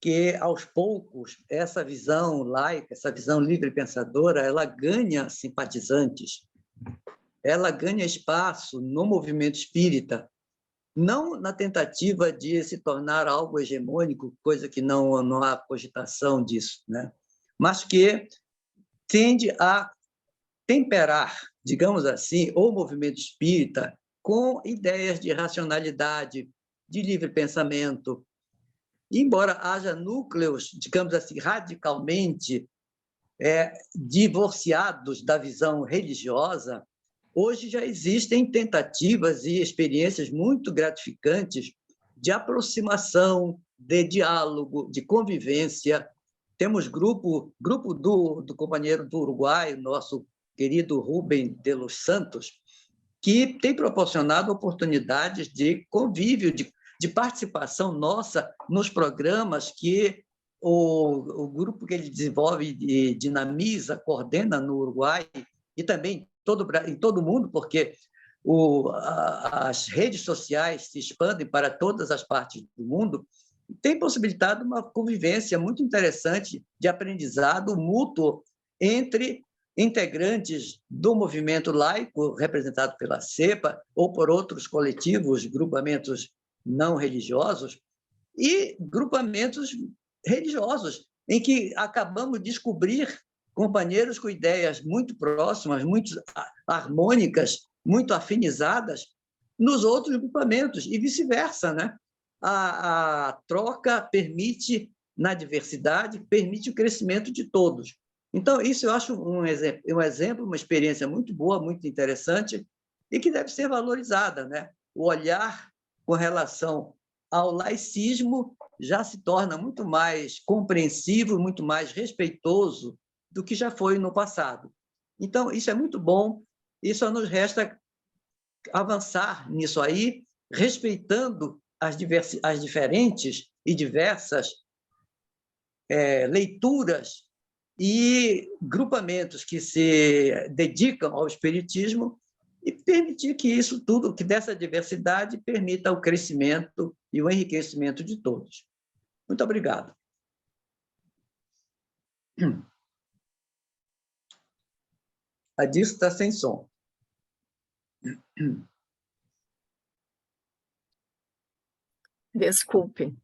que, aos poucos, essa visão laica, essa visão livre-pensadora, ela ganha simpatizantes, ela ganha espaço no movimento espírita, não na tentativa de se tornar algo hegemônico, coisa que não há cogitação disso, né? Mas que tende a temperar, digamos assim, o movimento espírita com ideias de racionalidade, de livre pensamento. E, embora haja núcleos, digamos assim, radicalmente divorciados da visão religiosa, hoje já existem tentativas e experiências muito gratificantes de aproximação, de diálogo, de convivência. Temos grupo do companheiro do Uruguai, nosso querido Rubem de los Santos, que tem proporcionado oportunidades de convívio, de participação nossa nos programas que o grupo que ele desenvolve e dinamiza, coordena no Uruguai e também em todo o mundo, porque as redes sociais se expandem para todas as partes do mundo, tem possibilitado uma convivência muito interessante de aprendizado mútuo entre integrantes do movimento laico, representado pela CEPA, ou por outros coletivos, grupamentos não religiosos, e grupamentos religiosos, em que acabamos de descobrir companheiros com ideias muito próximas, muito harmônicas, muito afinizadas nos outros grupamentos, e vice-versa, né? A troca permite, na diversidade, permite o crescimento de todos. Então, isso eu acho um exemplo, uma experiência muito boa, muito interessante, e que deve ser valorizada, né? O olhar com relação ao laicismo já se torna muito mais compreensivo, muito mais respeitoso do que já foi no passado. Então, isso é muito bom, e só nos resta avançar nisso aí, respeitando as diferentes e diversas leituras e grupamentos que se dedicam ao espiritismo e permitir que isso tudo, que dessa diversidade permita o crescimento e o enriquecimento de todos. Muito obrigado. A Dirce está sem som. Desculpe.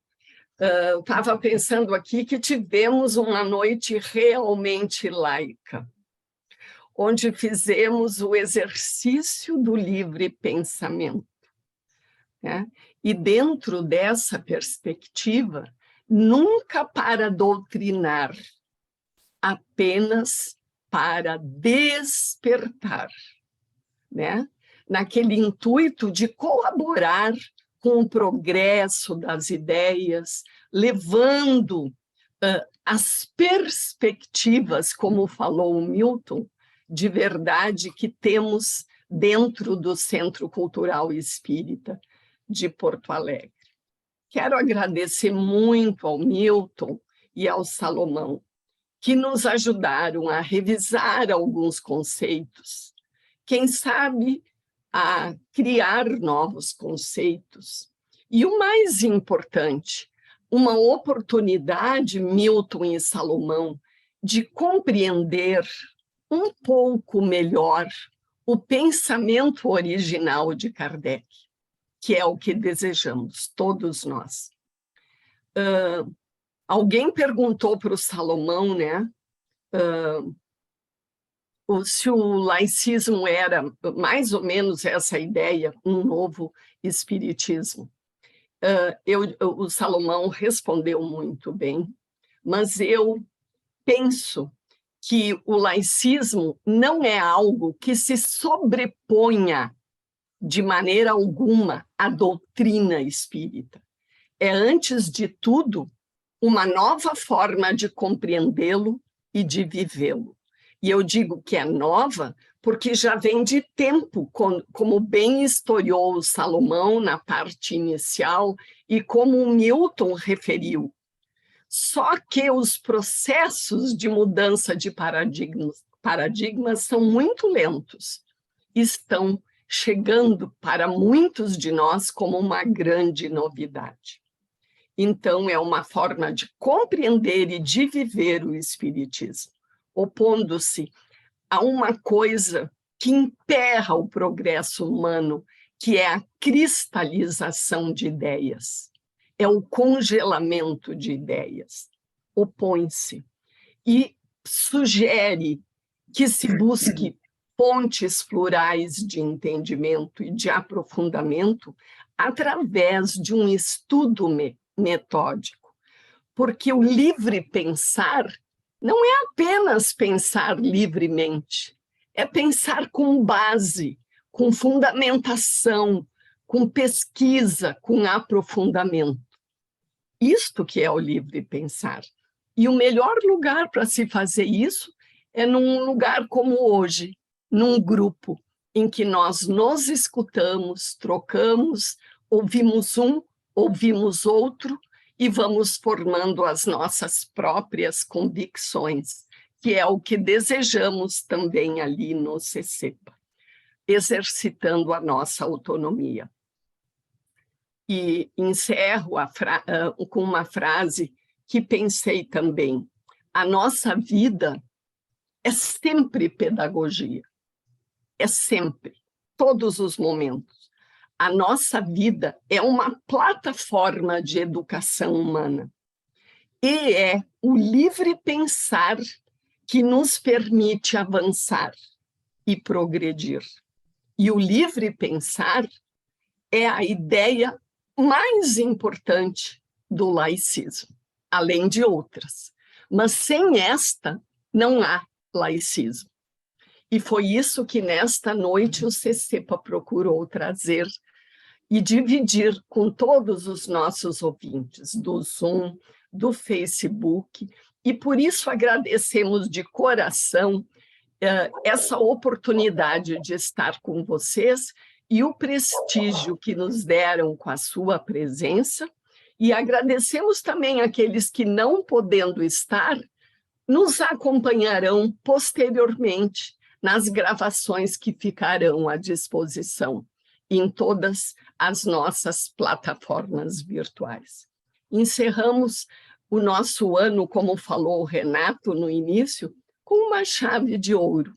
Eu estava pensando aqui que tivemos uma noite realmente laica, onde fizemos o exercício do livre pensamento, né? E dentro dessa perspectiva, nunca para doutrinar, apenas para despertar, né? Naquele intuito de colaborar com o progresso das ideias, levando as perspectivas, como falou o Milton, de verdade que temos dentro do Centro Cultural Espírita de Porto Alegre. Quero agradecer muito ao Milton e ao Salomão, que nos ajudaram a revisar alguns conceitos, quem sabe a criar novos conceitos. E o mais importante, uma oportunidade, Milton e Salomão, de compreender um pouco melhor o pensamento original de Kardec, que é o que desejamos, todos nós. Alguém perguntou para o Salomão, né, se o laicismo era mais ou menos essa ideia, um novo espiritismo. O Salomão respondeu muito bem, mas eu penso que o laicismo não é algo que se sobreponha de maneira alguma à doutrina espírita. É, antes de tudo, uma nova forma de compreendê-lo e de vivê-lo. E eu digo que é nova porque já vem de tempo, como bem historiou o Salomão na parte inicial e como o Milton referiu. Só que os processos de mudança de paradigmas são muito lentos. Estão chegando para muitos de nós como uma grande novidade. Então, é uma forma de compreender e de viver o espiritismo, opondo-se a uma coisa que emperra o progresso humano, que é a cristalização de ideias, é o congelamento de ideias. Opõe-se e sugere que se busque pontes plurais de entendimento e de aprofundamento através de um estudo metódico, porque o livre pensar não é apenas pensar livremente, é pensar com base, com fundamentação, com pesquisa, com aprofundamento. Isto que é o livre pensar. E o melhor lugar para se fazer isso é num lugar como hoje, num grupo em que nós nos escutamos, trocamos, ouvimos um, ouvimos outro e vamos formando as nossas próprias convicções, que é o que desejamos também ali no CCEPA, exercitando a nossa autonomia. E encerro com uma frase que pensei também. A nossa vida é sempre pedagogia. É sempre, todos os momentos. A nossa vida é uma plataforma de educação humana. E é o livre pensar que nos permite avançar e progredir. E o livre pensar é a ideia mais importante do laicismo, além de outras. Mas sem esta, não há laicismo. E foi isso que nesta noite o CCEPA procurou trazer. e dividir com todos os nossos ouvintes do Zoom, do Facebook, e por isso agradecemos de coração essa oportunidade de estar com vocês e o prestígio que nos deram com a sua presença, e agradecemos também aqueles que, não podendo estar, nos acompanharão posteriormente nas gravações que ficarão à disposição em todas as nossas plataformas virtuais. Encerramos o nosso ano, como falou o Renato no início, com uma chave de ouro,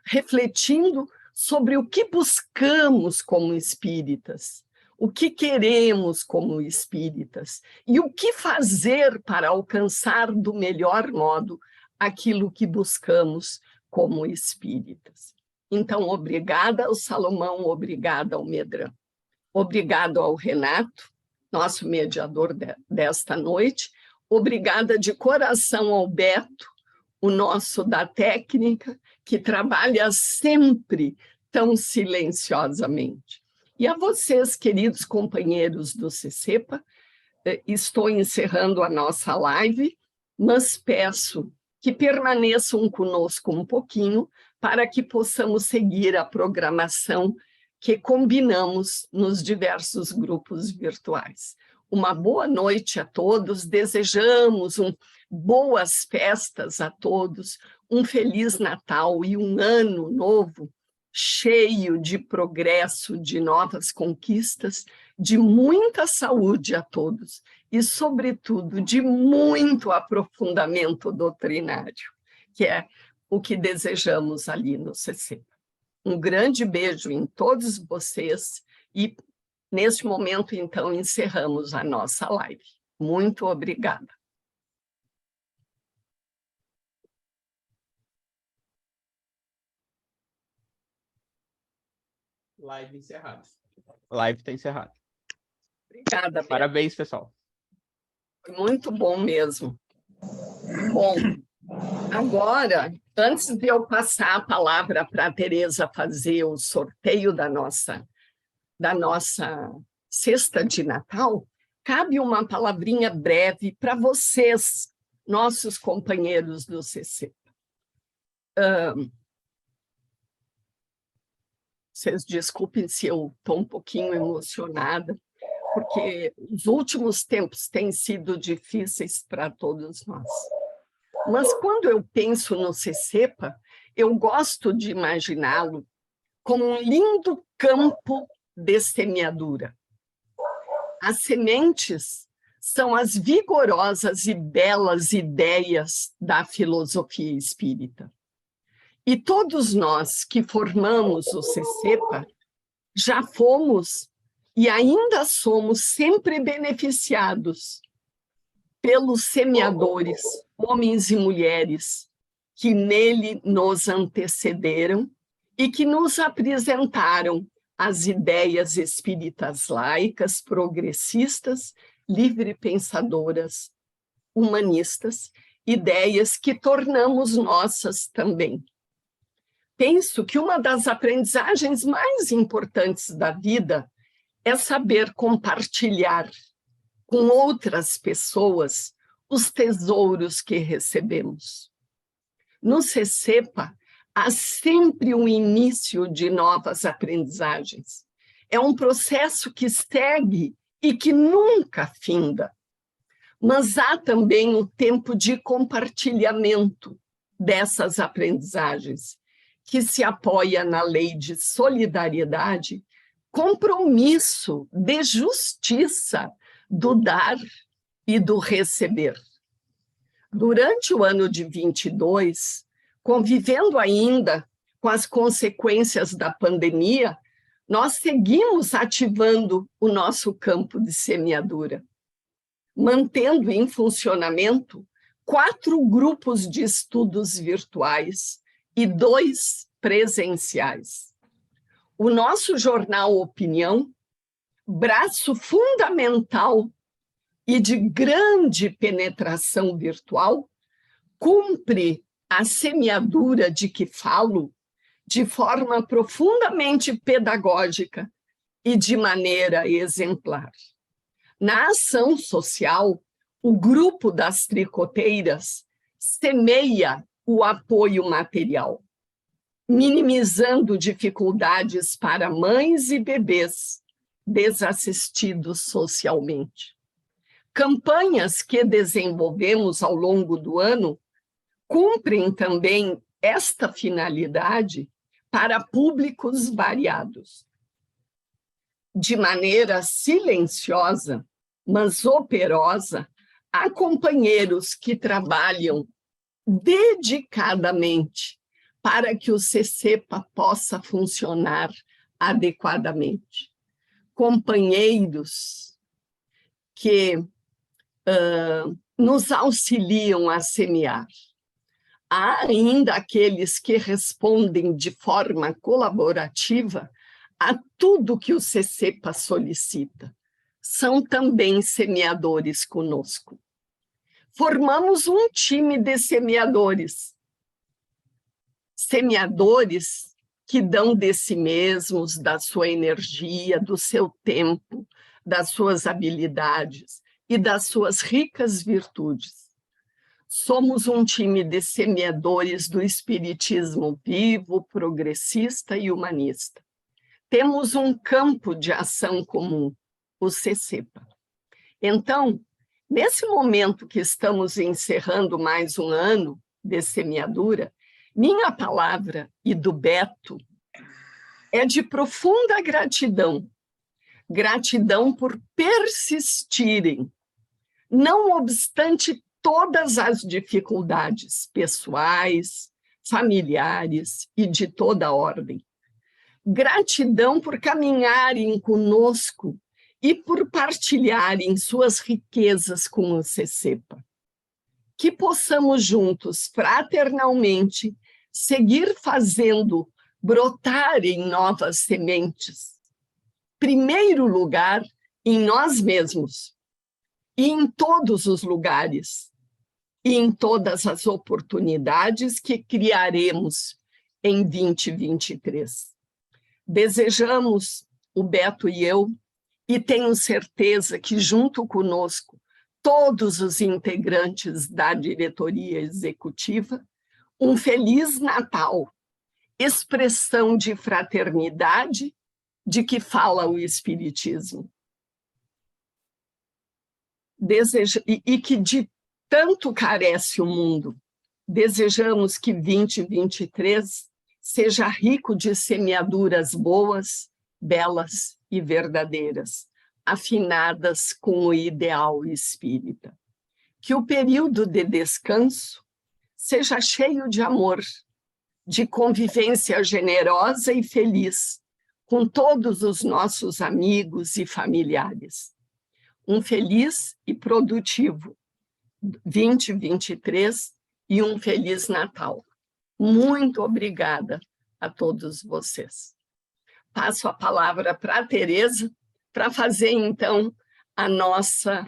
refletindo sobre o que buscamos como espíritas, o que queremos como espíritas e o que fazer para alcançar do melhor modo aquilo que buscamos como espíritas. Então, obrigada ao Salomão, obrigada ao Medran. Obrigado ao Renato, nosso mediador desta noite. Obrigada de coração ao Beto, o nosso da técnica, que trabalha sempre tão silenciosamente. E a vocês, queridos companheiros do CCEPA, estou encerrando a nossa live, mas peço que permaneçam conosco um pouquinho para que possamos seguir a programação que combinamos nos diversos grupos virtuais. Uma boa noite a todos, desejamos boas festas a todos, um Feliz Natal e um ano novo cheio de progresso, de novas conquistas, de muita saúde a todos e, sobretudo, de muito aprofundamento doutrinário, que é o que desejamos ali no CC. Um grande beijo em todos vocês e, neste momento, então, encerramos a nossa live. Muito obrigada. Live encerrada. Live está encerrada. Obrigada, Beto. Parabéns, pessoal. Foi muito bom mesmo. Bom, agora, antes de eu passar a palavra para a Tereza fazer o sorteio da nossa cesta de Natal, cabe uma palavrinha breve para vocês, nossos companheiros do CC. Vocês desculpem se eu estou um pouquinho emocionada, porque os últimos tempos têm sido difíceis para todos nós. Mas quando eu penso no CCEPA, eu gosto de imaginá-lo como um lindo campo de semeadura. As sementes são as vigorosas e belas ideias da filosofia espírita. E todos nós que formamos o CCEPA já fomos e ainda somos sempre beneficiados pelos semeadores, homens e mulheres, que nele nos antecederam e que nos apresentaram as ideias espíritas laicas, progressistas, livre-pensadoras, humanistas, ideias que tornamos nossas também. Penso que uma das aprendizagens mais importantes da vida é saber compartilhar com outras pessoas os tesouros que recebemos. No CCEPA, há sempre um início de novas aprendizagens. É um processo que segue e que nunca finda. Mas há também o tempo de compartilhamento dessas aprendizagens, que se apoia na lei de solidariedade, compromisso de justiça do dar e do receber. Durante o ano de 22, convivendo ainda com as consequências da pandemia, nós seguimos ativando o nosso campo de semeadura, mantendo em funcionamento 4 grupos de estudos virtuais e 2 presenciais. O nosso jornal Opinião, braço fundamental e de grande penetração virtual, cumpre a semeadura de que falo de forma profundamente pedagógica e de maneira exemplar. Na ação social, o grupo das tricoteiras semeia o apoio material, minimizando dificuldades para mães e bebês desassistidos socialmente. Campanhas que desenvolvemos ao longo do ano cumprem também esta finalidade para públicos variados. De maneira silenciosa, mas operosa, há companheiros que trabalham dedicadamente para que o CCEPA possa funcionar adequadamente. Companheiros que nos auxiliam a semear. Há ainda aqueles que respondem de forma colaborativa a tudo que o CCEPA solicita. São também semeadores conosco. Formamos um time de semeadores. Semeadores que dão de si mesmos, da sua energia, do seu tempo, das suas habilidades e das suas ricas virtudes. Somos um time de semeadores do espiritismo vivo, progressista e humanista. Temos um campo de ação comum, o CCEPA. Então, nesse momento que estamos encerrando mais um ano de semeadura, minha palavra e do Beto é de profunda gratidão. Gratidão por persistirem, não obstante todas as dificuldades pessoais, familiares e de toda ordem. Gratidão por caminharem conosco e por partilharem suas riquezas com o CCEPA. Que possamos juntos, fraternalmente, seguir fazendo brotarem novas sementes. Primeiro lugar, em nós mesmos, e em todos os lugares, e em todas as oportunidades que criaremos em 2023. Desejamos, o Beto e eu, e tenho certeza que junto conosco, todos os integrantes da diretoria executiva, um Feliz Natal, expressão de fraternidade de que fala o Espiritismo. E que de tanto carece o mundo. Desejamos que 2023 seja rico de semeaduras boas, belas e verdadeiras, afinadas com o ideal espírita. Que o período de descanso seja cheio de amor, de convivência generosa e feliz com todos os nossos amigos e familiares. Um feliz e produtivo 2023 e um Feliz Natal. Muito obrigada a todos vocês. Passo a palavra para a Tereza, para fazer, então, a nossa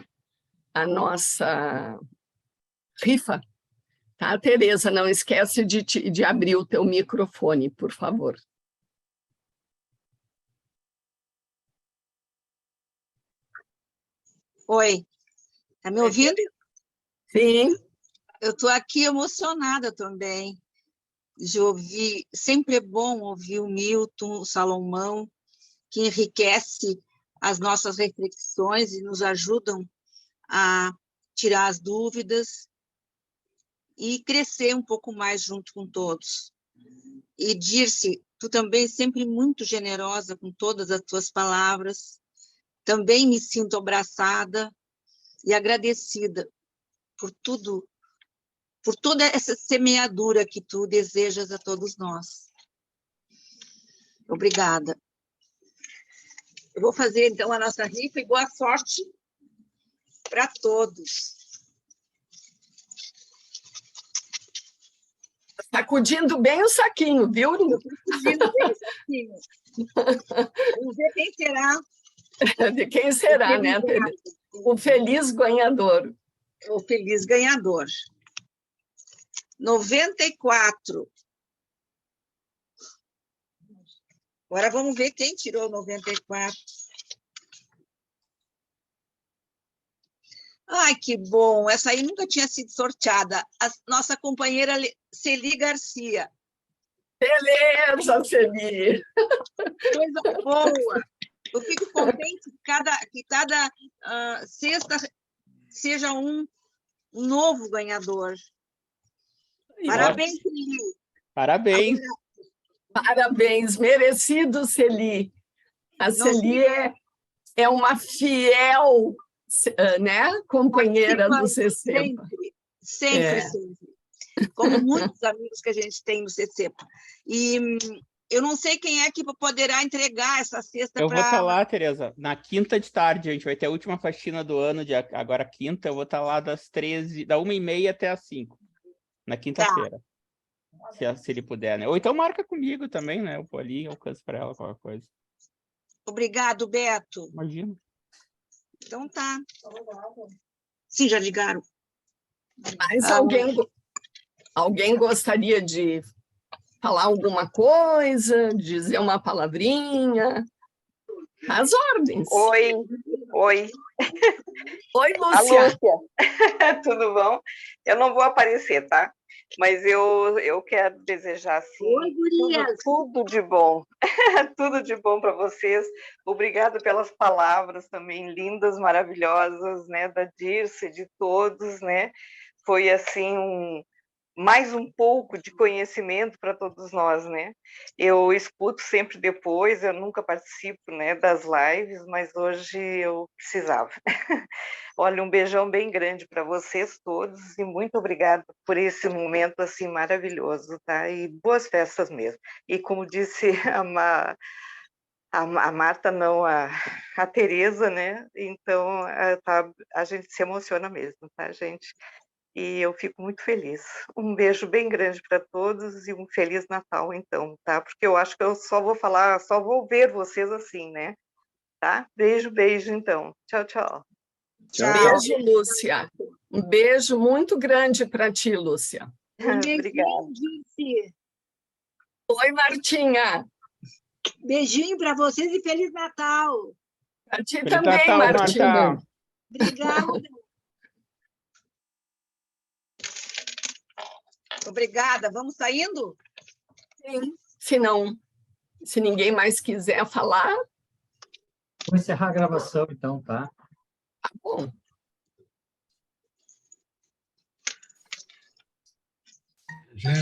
rifa. Tá, Tereza? Não esquece de abrir o teu microfone, por favor. Oi, tá me ouvindo? Sim. Eu estou aqui emocionada também de ouvir. Sempre é bom ouvir o Milton, o Salomão, que enriquece as nossas reflexões e nos ajudam a tirar as dúvidas e crescer um pouco mais junto com todos. E Dirce, tu também sempre muito generosa com todas as tuas palavras. Também me sinto abraçada e agradecida por tudo, por toda essa semeadura que tu desejas a todos nós. Obrigada. Eu vou fazer, então, a nossa rifa e boa sorte para todos. Sacudindo bem o saquinho, viu? Sacudindo bem o saquinho. Vamos ver quem será. De quem será, né, Tereza? O feliz ganhador. O feliz ganhador. 94. Agora vamos ver quem tirou 94. Ai, que bom! Essa aí nunca tinha sido sorteada. A nossa companheira Celi Garcia. Beleza, Celi! Coisa boa! Eu fico contente que cada sexta seja um novo ganhador. Parabéns, Celi! Parabéns! Parabéns, merecido, Celi. A Celi é uma fiel, né, companheira do CCEPA. Sempre. Como muitos amigos que a gente tem no CCEPA. E eu não sei quem é que poderá entregar essa cesta para... Eu vou estar lá, Tereza, na quinta de tarde. A gente vai ter a última faxina do ano, agora quinta. Eu vou estar lá das 1h30 até as 5h, na quinta-feira. Se ele puder, né? Ou então marca comigo também, né? Eu vou ali, alcanço para ela qualquer coisa. Obrigado, Beto. Imagina. Então tá. Sim, já ligaram. Mas alguém gostaria de falar alguma coisa, dizer uma palavrinha? As ordens. Oi. Oi, A Lúcia. Lúcia. Tudo bom? Eu não vou aparecer, tá? Mas eu quero desejar, assim, tudo de bom. Tudo de bom para vocês. Obrigada pelas palavras também lindas, maravilhosas, né? Da Dirce, de todos, né? Foi, assim, mais um pouco de conhecimento para todos nós, né? Eu escuto sempre depois, eu nunca participo, né, das lives, mas hoje eu precisava. Olha, um beijão bem grande para vocês todos e muito obrigada por esse momento assim maravilhoso, tá? E boas festas mesmo. E como disse a Marta, não, a Tereza, né? Então, a gente se emociona mesmo, tá, gente? E eu fico muito feliz. Um beijo bem grande para todos e um Feliz Natal, então, tá? Porque eu acho que eu só vou ver vocês assim, né? Tá? Beijo, então. Tchau, tchau. Beijo, Lúcia. Um beijo muito grande para ti, Lúcia. Obrigada. Oi, Martinha. Beijinho para vocês e Feliz Natal. Para ti Feliz também, Natal, Martinha. Marta. Obrigada. Obrigada. Vamos saindo? Sim. Se ninguém mais quiser falar, Vou encerrar a gravação, então, tá? tá bom.